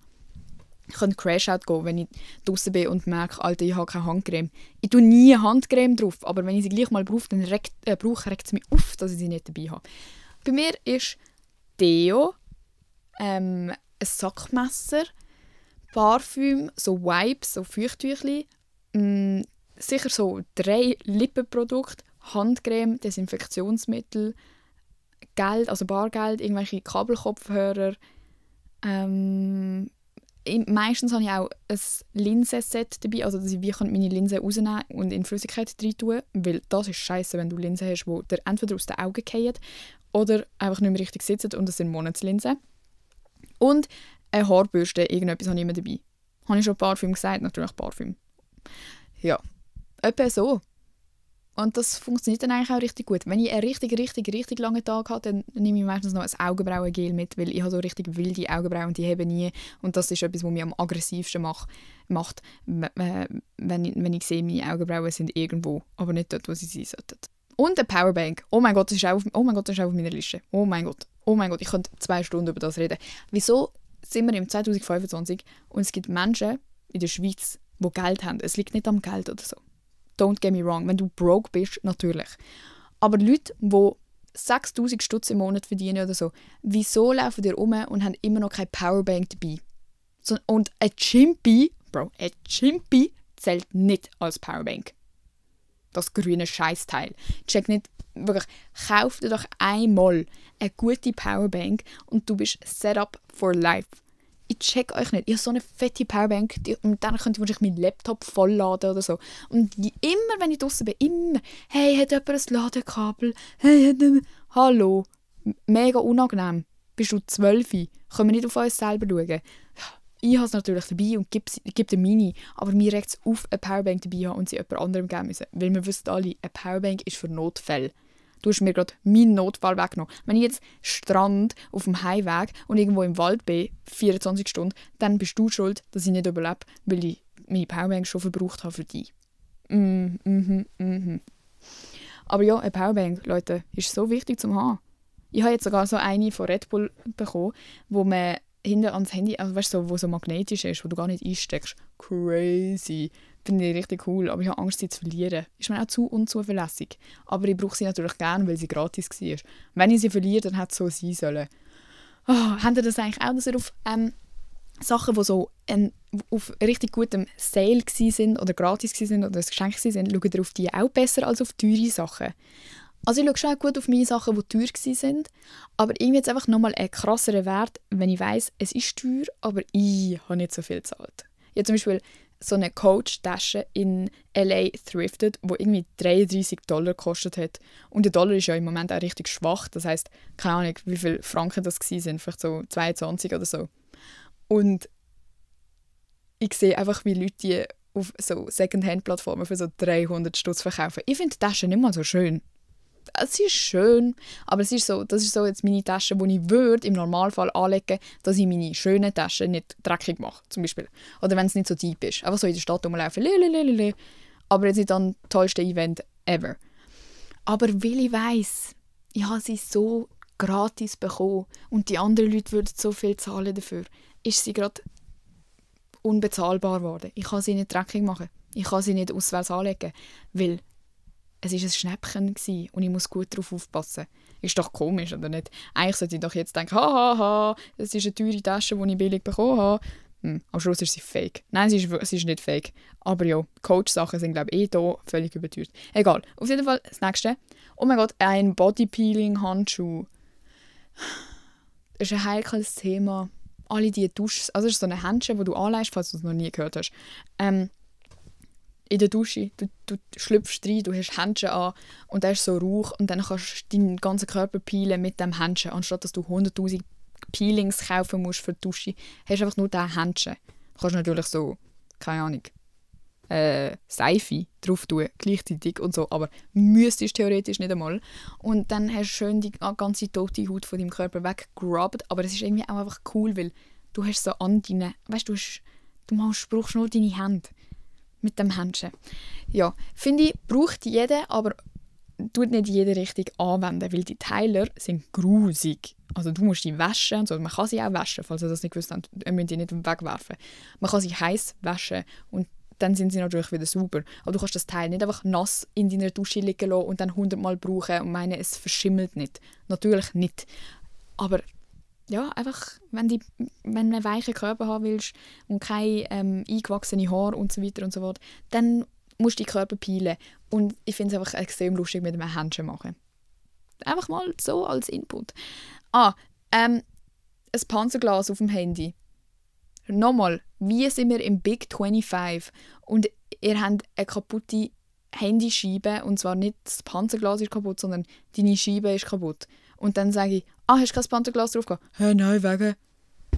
Ich kann Crash-Out gehen, wenn ich draußen bin und merke, Alter, ich habe keine Handcreme. Ich tue nie Handcreme drauf, aber wenn ich sie gleich mal brauche, dann regt es mich auf, dass ich sie nicht dabei habe. Bei mir ist Deo, ein Sackmesser, Parfüm, so Wipes, so Feuchttüchli, sicher so 3 Lippenprodukte, Handcreme, Desinfektionsmittel, Geld, also Bargeld, irgendwelche Kabelkopfhörer. Meistens habe ich auch ein Linsenset dabei, also dass ich meine Linse rausnehmen und in Flüssigkeit rein tun, weil das ist scheiße, wenn du Linsen hast, die dir entweder aus den Augen fallen oder einfach nicht mehr richtig sitzen und das sind Monatslinsen. Und eine Haarbürste, irgendetwas habe ich immer dabei. Habe ich schon Parfüm gesagt? Natürlich Parfüm. Ja, etwa so. Und das funktioniert dann eigentlich auch richtig gut. Wenn ich einen richtig langen Tag habe, dann nehme ich meistens noch ein Augenbrauengel mit, weil ich habe so richtig wilde Augenbrauen und die heben nie. Und das ist etwas, was mich am aggressivsten macht, wenn ich sehe, meine Augenbrauen sind irgendwo, aber nicht dort, wo sie sein sollten. Und eine Powerbank. Oh mein Gott, das ist auch auf meiner Liste. Oh mein Gott, ich könnte 2 Stunden über das reden. Wieso sind wir im 2025 und es gibt Menschen in der Schweiz, die Geld haben? Es liegt nicht am Geld oder so. Don't get me wrong, wenn du broke bist, natürlich. Aber Leute, die 6'000 Stutz im Monat verdienen oder so, wieso laufen die rum und haben immer noch keine Powerbank dabei? Und ein Chimpy zählt nicht als Powerbank. Das grüne Scheißteil. Check nicht, wirklich, kauf dir doch einmal eine gute Powerbank und du bist set up for life. Ich check euch nicht. Ich habe so eine fette Powerbank, mit der könnte ich wahrscheinlich meinen Laptop vollladen oder so. Und immer, wenn ich draußen bin, immer, hey, hat jemand ein Ladekabel? Hey, hat jemand... Hallo, mega unangenehm. Bist du 12? Können wir nicht auf uns selber schauen? ich habe es natürlich dabei und gebe den Mini, aber mir regt es auf, eine Powerbank dabei haben und sie jemand anderem geben müssen. Weil wir wissen alle, eine Powerbank ist für Notfälle. Du hast mir gerade meinen Notfall weggenommen. Wenn ich jetzt Strand auf dem Heimweg und irgendwo im Wald bin, 24 Stunden, dann bist du schuld, dass ich nicht überlebe, weil ich meine Powerbank schon verbraucht habe für dich. Aber ja, eine Powerbank, Leute, ist so wichtig zum haben. Ich habe jetzt sogar so eine von Red Bull bekommen, wo man hinten ans Handy, also weißt du, so, wo so magnetisch ist, wo du gar nicht einsteckst. Crazy. Finde ich richtig cool, aber ich habe Angst, sie zu verlieren. Ist mir auch zu unzuverlässig. Aber ich brauche sie natürlich gerne, weil sie gratis war. Wenn ich sie verliere, dann hätte es so sein sollen. Oh, habt ihr das eigentlich auch, dass ihr auf Sachen, die so auf richtig gutem Sale waren oder gratis waren oder ein Geschenk waren, schaut ihr auf die auch besser als auf teure Sachen? Also ich schaue schon auch gut auf meine Sachen, die teuer waren, aber irgendwie jetzt einfach nochmal einen krasseren Wert, wenn ich weiss, es ist teuer, aber ich habe nicht so viel gezahlt. Ich habe zum Beispiel so eine Coach-Tasche in LA thrifted, die irgendwie $33 gekostet hat. Und der Dollar ist ja im Moment auch richtig schwach, das heisst, keine Ahnung, wie viele Franken das waren, vielleicht so 22 oder so. Und ich sehe einfach, wie Leute die auf so Secondhand-Plattformen für so 300 Stutz verkaufen. Ich finde die Tasche nicht mal so schön. Es ist schön, aber das ist so jetzt meine Tasche, die ich würde im Normalfall anlegen, dass ich meine schönen Taschen nicht dreckig mache, zum Beispiel. Oder wenn es nicht so deep ist. Einfach so in der Stadt rumlaufen, aber jetzt nicht an das tollste Event ever. Aber weil ich weiss, ich habe sie so gratis bekommen und die anderen Leute würden so viel zahlen dafür, ist sie gerade unbezahlbar geworden. Ich kann sie nicht dreckig machen. Ich kann sie nicht auswärts anlegen, weil es war ein Schnäppchen gewesen und ich muss gut darauf aufpassen. Ist doch komisch, oder nicht? Eigentlich sollte ich doch jetzt denken, es ist eine teure Tasche, die ich billig bekommen habe. Am Schluss ist sie fake. Nein, sie ist nicht fake. Aber ja, Coach-Sachen sind, glaube ich, hier völlig überteuert. Egal. Auf jeden Fall, das nächste. Oh mein Gott, ein Bodypeeling-Handschuh. Das ist ein heikles Thema. Alle die Dusche, also es ist so eine Handschuhe, die du anlegst, falls du es noch nie gehört hast. In der Dusche, du schlüpfst rein, du hast Handschuhe an und da ist so Rauch und dann kannst du deinen ganzen Körper peelen mit dem Handschuh. Anstatt dass du 100'000 Peelings kaufen musst für die Dusche, hast du einfach nur diesen Handschuh. Du kannst natürlich so, keine Ahnung, Seife drauf tun, gleichzeitig und so, aber müsstest theoretisch nicht einmal. Und dann hast du schön die ganze tote Haut von deinem Körper weggerubbt, aber es ist irgendwie auch einfach cool, weil du hast so an deinen, weißt du, brauchst nur deine Hände mit dem Handschuh. Ja, finde ich, braucht jeder, aber tut nicht jeder richtig anwenden, weil die Teile sind grusig. Also du musst die waschen und so. Man kann sie auch waschen, falls ihr das nicht gewusst habt. Ihr müsst die nicht wegwerfen. Man kann sie heiß waschen und dann sind sie natürlich wieder sauber. Aber du kannst das Teil nicht einfach nass in deiner Dusche liegen lassen und dann 100-mal brauchen und meinen, es verschimmelt nicht. Natürlich nicht. Aber ja, einfach, wenn du einen weichen Körper haben willst und keine eingewachsene Haare und so weiter und so fort, dann musst du deinen Körper peelen. Und ich finde es einfach extrem lustig mit einem Handschuh machen. Einfach mal so als Input. Ein Panzerglas auf dem Handy. Nochmal, wie sind wir im Big 25 und ihr habt eine kaputte Handyscheibe und zwar nicht das Panzerglas ist kaputt, sondern deine Scheibe ist kaputt. Und dann sage ich, hast du kein Panzerglas drauf gehabt? Nein, wegen.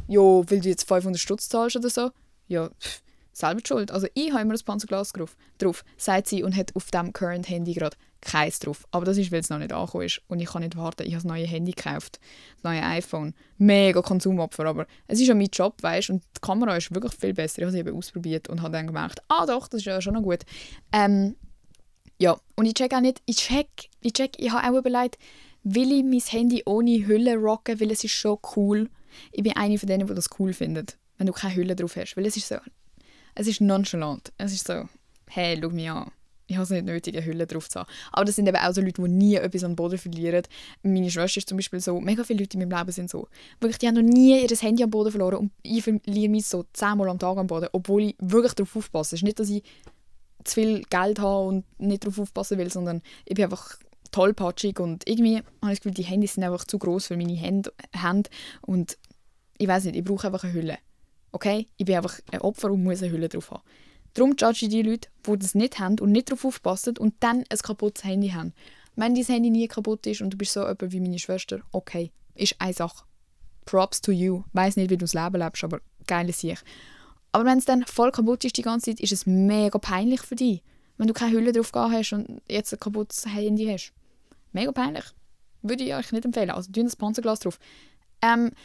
Ja, weil du jetzt 500 Stutz zahlst oder so? Ja, selber die Schuld. Also ich habe immer das Panzerglas drauf, sagt sie und hat auf dem Current Handy gerade keins drauf. Aber das ist, weil es noch nicht angekommen ist und ich kann nicht warten. Ich habe das neue Handy gekauft, das neue iPhone. Mega Konsumopfer, aber es ist ja mein Job, weißt, und die Kamera ist wirklich viel besser. Ich habe sie eben ausprobiert und habe dann gemerkt, doch, das ist ja schon noch gut. Ja, und ich check auch nicht, ich habe auch überlegt, will ich mein Handy ohne Hülle rocken, weil es ist schon cool. Ich bin eine von denen, die das cool findet, wenn du keine Hülle drauf hast, weil es ist so, es ist nonchalant. Es ist so, hey, schau mich an. Ich habe es nicht nötig, eine Hülle drauf zu haben. Aber das sind eben auch so Leute, die nie etwas an den Boden verlieren. Meine Schwester ist zum Beispiel so, mega viele Leute in meinem Leben sind so. Wirklich, die haben noch nie ihr Handy am Boden verloren und ich verliere mich so 10-mal am Tag am Boden, obwohl ich wirklich darauf aufpasse. Es ist nicht, dass ich zu viel Geld habe und nicht darauf aufpassen will, sondern ich bin einfach tollpatschig und irgendwie habe ich das Gefühl, die Handys sind einfach zu gross für meine Hände und ich weiß nicht, ich brauche einfach eine Hülle. Okay? Ich bin einfach ein Opfer und muss eine Hülle drauf haben. Darum judge ich die Leute, die das nicht haben und nicht darauf aufpassen und dann ein kaputtes Handy haben. Wenn dein Handy nie kaputt ist und du bist so jemand wie meine Schwester, okay, ist eine Sache. Props to you. Ich weiss nicht, wie du das Leben lebst, aber geile Sicht. Aber wenn es dann voll kaputt ist die ganze Zeit, ist es mega peinlich für dich. Wenn du keine Hülle drauf gehabt hast und jetzt ein kaputtes Handy hast. Mega peinlich. Würde ich euch nicht empfehlen. Also tun das Panzerglas drauf.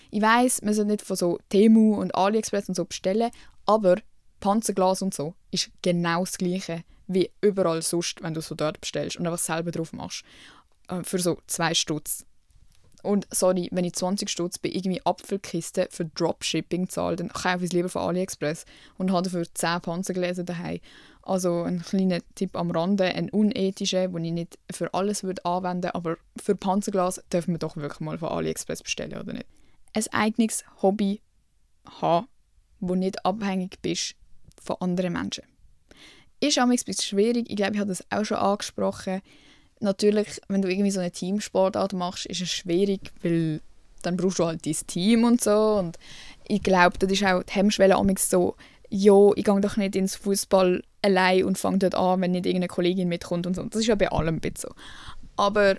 Ich weiss, man soll nicht von so Temu und AliExpress und so bestellen, aber Panzerglas und so ist genau das Gleiche wie überall sonst, wenn du so dort bestellst und einfach selber drauf machst. Für so 2 Stutz. Und sorry, wenn ich 20 Stutz bei irgendwie Apfelkisten für Dropshipping zahle, dann kaufe ich es lieber von AliExpress und habe dafür 10 Panzergläser daheim. Also ein kleiner Tipp am Rande, ein unethischer, den ich nicht für alles anwenden würde, aber für Panzerglas dürfen wir doch wirklich mal von AliExpress bestellen, oder nicht? Ein eigenes Hobby haben, wo nicht abhängig bist von anderen Menschen. Ist manchmal ein bisschen schwierig, ich glaube, ich habe das auch schon angesprochen. Natürlich, wenn du irgendwie so eine Teamsportart machst, ist es schwierig, weil dann brauchst du halt dein Team und so. Und ich glaube, das ist auch die Hemmschwelle so, ja, ich gehe doch nicht ins Fußball allein und fange dort an, wenn nicht irgendeine Kollegin mitkommt und so. Das ist ja bei allem ein bisschen so. Aber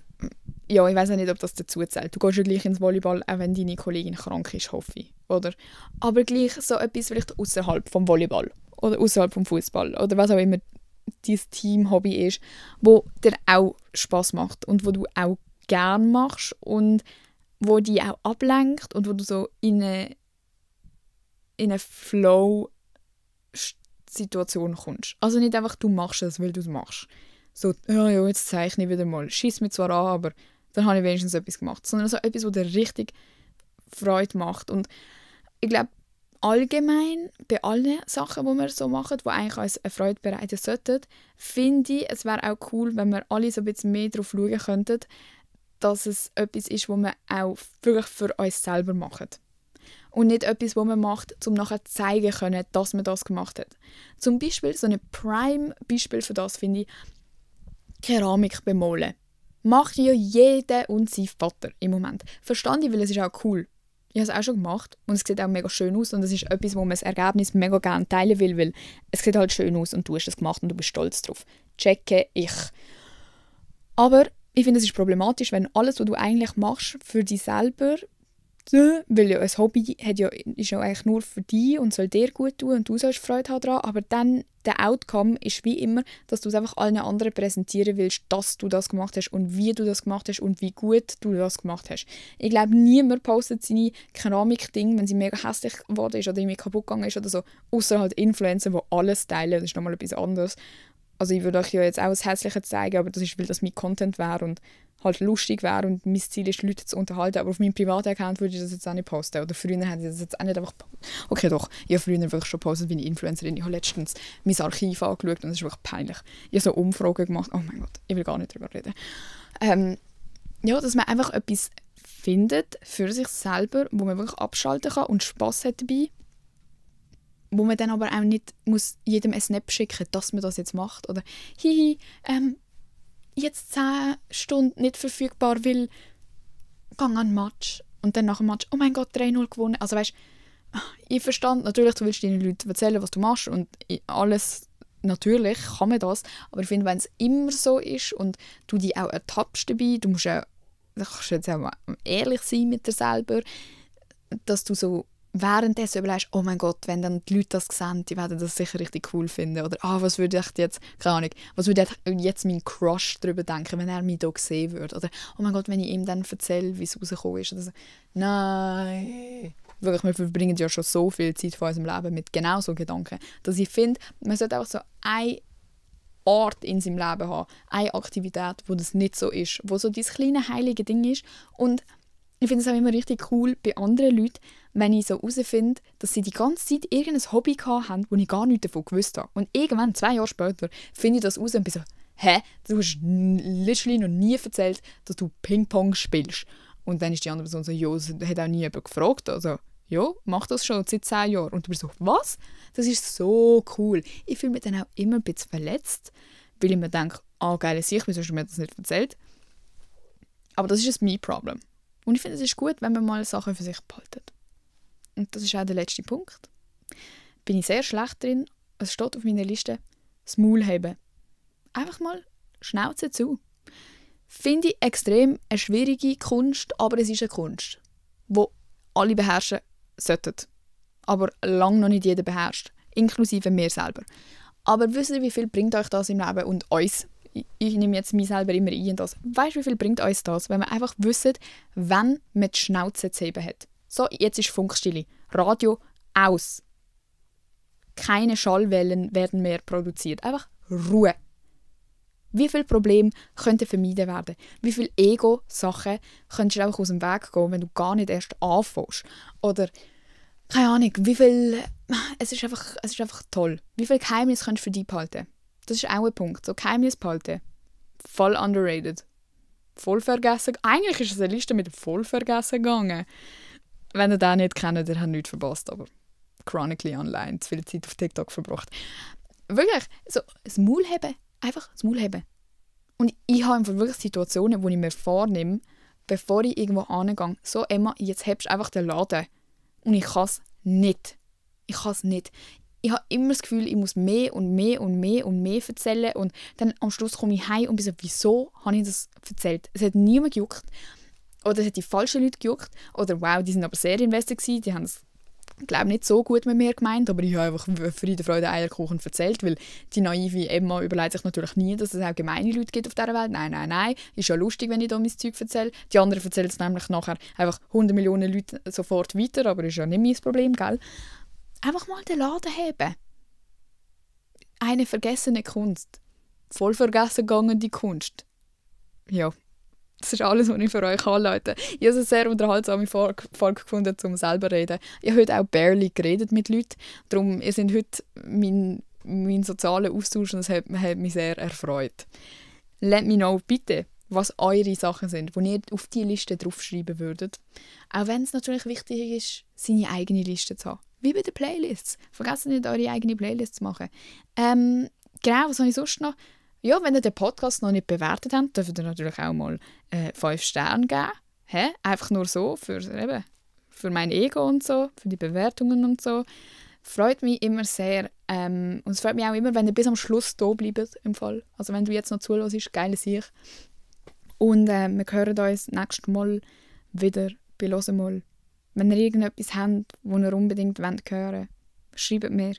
ja, ich weiß auch nicht, ob das dazu zählt. Du gehst ja gleich ins Volleyball, auch wenn deine Kollegin krank ist, hoffe ich. Oder? Aber gleich so etwas vielleicht außerhalb vom Volleyball oder außerhalb vom Fußball oder was auch immer dein Team-Hobby ist, wo dir auch Spass macht und wo du auch gern machst und wo dich auch ablenkt und wo du so in eine Flow-Situation kommst. Also nicht einfach, du machst es, weil du es machst. So, ja, jetzt zeichne ich wieder mal. Schieß mich zwar an, aber dann habe ich wenigstens etwas gemacht. Sondern so etwas, was dir richtig Freude macht. Und ich glaube, allgemein, bei allen Sachen, die wir so machen, die eigentlich uns eine Freude bereiten sollten, finde ich, es wäre auch cool, wenn wir alle so ein bisschen mehr darauf schauen könnten, dass es etwas ist, was wir auch wirklich für uns selber machen. Und nicht etwas, was man macht, um nachher zeigen zu können, dass man das gemacht hat. Zum Beispiel, so ein Prime-Beispiel für das finde ich, Keramik bemalen. Macht ja jeder und sein Vater im Moment. Verstand ich, weil es ist auch cool. Ich habe es auch schon gemacht und es sieht auch mega schön aus und es ist etwas, wo man das Ergebnis mega gerne teilen will, weil es sieht halt schön aus und du hast es gemacht und du bist stolz drauf. Checke ich. Aber ich finde, es ist problematisch, wenn alles, was du eigentlich machst, für dich selber, weil ja ein Hobby ist ja eigentlich nur für dich und soll dir gut tun und du sollst Freude haben daran, aber dann der Outcome ist wie immer, dass du es einfach allen anderen präsentieren willst, dass du das gemacht hast und wie du das gemacht hast und wie gut du das gemacht hast. Ich glaube, niemand postet seine Keramik-Ding, wenn sie mega hässlich geworden ist oder irgendwie kaputt gegangen ist oder so, außer halt Influencer, die alles teilen, das ist nochmal etwas anderes. Also ich würde euch ja jetzt auch das Hässliche zeigen, aber das ist, weil das mein Content wäre und halt lustig wäre und mein Ziel ist, Leute zu unterhalten. Aber auf meinem privaten Account würde ich das jetzt auch nicht posten. Oder früher hätte ich das jetzt auch nicht einfach... Okay, doch. Ich habe früher wirklich schon gepostet wie eine Influencerin. Ich habe letztens mein Archiv angeschaut und es ist wirklich peinlich. Ich habe so Umfragen gemacht. Oh mein Gott, ich will gar nicht darüber reden. Ja, dass man einfach etwas findet für sich selber, wo man wirklich abschalten kann und Spass hat dabei. Wo man dann aber auch nicht muss jedem einen Snap schicken, dass man das jetzt macht. Oder hihi, jetzt 10 Stunden nicht verfügbar, weil gang an den Match. Und dann nach dem Match, oh mein Gott, 3-0 gewonnen. Also weißt, ich verstand natürlich, du willst deinen Leuten erzählen, was du machst und alles, natürlich kann man das, aber ich finde, wenn es immer so ist und du dich auch ertappst dabei, du musst ja, da kannst du jetzt auch mal ehrlich sein mit dir selber, dass du so währenddessen überlegst, oh mein Gott, wenn dann die Leute das sehen, die werden das sicher richtig cool finden. Oder was würde ich jetzt, keine Ahnung, was würde jetzt mein Crush darüber denken, wenn er mich hier sehen würde. Oder, oh mein Gott, wenn ich ihm dann erzähle, wie es rausgekommen ist. Oder so. Nein. Wirklich, wir verbringen ja schon so viel Zeit von unserem Leben mit genau so Gedanken, dass ich finde, man sollte auch so ein Ort in seinem Leben haben, eine Aktivität, wo das nicht so ist, wo so dieses kleine heilige Ding ist. Und ich finde es auch immer richtig cool bei anderen Leuten, wenn ich so herausfinde, dass sie die ganze Zeit irgendein Hobby haben, wo ich gar nichts davon gewusst habe. Und irgendwann, 2 Jahre später, finde ich das raus und bin so, hä? Du hast literally noch nie erzählt, dass du Ping-Pong spielst. Und dann ist die andere Person so, ja, das hat auch nie jemand gefragt. Also, ja, mach das schon seit 10 Jahren. Und du bist so, was? Das ist so cool. Ich fühle mich dann auch immer ein bisschen verletzt, weil ich mir denke, geile Sicht, wieso hast du mir das nicht erzählt? Aber das ist jetzt mein Problem. Und ich finde, es ist gut, wenn man mal Sachen für sich behaltet. Und das ist auch der letzte Punkt. Bin ich sehr schlecht drin. Es steht auf meiner Liste, das Maul heben. Einfach mal Schnauze zu. Finde ich extrem eine schwierige Kunst, aber es ist eine Kunst, die alle beherrschen sollten. aber lange noch nicht jeder beherrscht, inklusive mir selber. Aber wisst ihr, wie viel bringt euch das im Leben und uns? Ich nehme jetzt mich selber immer ein in das. Weißt du, wie viel bringt uns das, wenn wir einfach wissen, wann man die Schnauze zu heben hat? So, jetzt ist Funkstille. Radio aus. Keine Schallwellen werden mehr produziert. Einfach Ruhe. Wie viele Probleme könnten vermieden werden? Wie viele Ego-Sachen könntest du einfach aus dem Weg gehen, wenn du gar nicht erst anfängst? Oder, keine Ahnung, wie viel... Es ist einfach toll. Wie viel Geheimnis kannst du für dich behalten? Das ist auch ein Punkt. So Geheimnis behalten. Voll underrated. Voll vergessen. Eigentlich ist es eine Liste mit voll vergessen gegangen. Wenn ihr den nicht kennt, der hat nichts verpasst, aber chronically online, zu viel Zeit auf TikTok verbracht. Wirklich, so das Maul heben, einfach das Maul heben. Und ich habe einfach wirklich Situationen, wo ich mir vornehme, bevor ich irgendwo hingehe, so Emma, jetzt hebst du einfach den Laden. Und ich kann es nicht. Ich kann es nicht. Ich habe immer das Gefühl, ich muss mehr und mehr und mehr und mehr erzählen und dann am Schluss komme ich heim und bin so, wieso habe ich das erzählt? Es hat niemand gejuckt. Oder es hat die falschen Leute gejuckt. Oder wow, die sind aber sehr invested gewesen. Die haben es, glaube nicht so gut mit mir gemeint, aber ich habe einfach Friede, Freude, Eierkuchen erzählt, weil die naive Emma überlegt sich natürlich nie, dass es auch gemeine Leute gibt auf dieser Welt. Nein. Ist ja lustig, wenn ich da mein Zeug erzähle. Die anderen erzählen es nämlich nachher einfach 100 Millionen Leute sofort weiter, aber ist ja nicht mein Problem, gell? Einfach mal den Laden heben. Eine vergessene Kunst. Voll vergessen gegangen die Kunst. Ja, das ist alles, was ich für euch habe, Leute. Ich habe eine sehr unterhaltsame Folge gefunden, um selber zu reden. Ich habe heute auch barely geredet mit Leuten. Darum, ihr seid heute mein sozialer Austausch und das hat mich sehr erfreut. Let me know, bitte, was eure Sachen sind, die ihr auf diese Liste draufschreiben würdet. Auch wenn es natürlich wichtig ist, seine eigene Liste zu haben. Wie bei den Playlists. Vergesst nicht, eure eigene Playlist zu machen. Genau, was habe ich sonst noch? Ja, wenn ihr den Podcast noch nicht bewertet habt, dürft ihr natürlich auch mal 5 Sterne geben. Einfach nur so, für mein Ego und so, für die Bewertungen und so. Freut mich immer sehr. Und es freut mich auch immer, wenn ihr bis am Schluss da bleibt im Fall. Also wenn du jetzt noch zuhörst, geile Sicht. Und wir hören uns nächstes Mal wieder bei «Hören mal». Wenn ihr irgendetwas habt, das ihr unbedingt hören wollt, schreibt mir.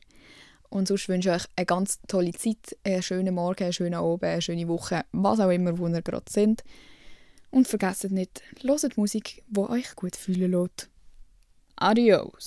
Und sonst wünsche ich euch eine ganz tolle Zeit, einen schönen Morgen, einen schönen Abend, eine schöne Woche, was auch immer, wo ihr gerade sind. Und vergesst nicht, hört Musik, die euch gut fühlen lässt. Adios!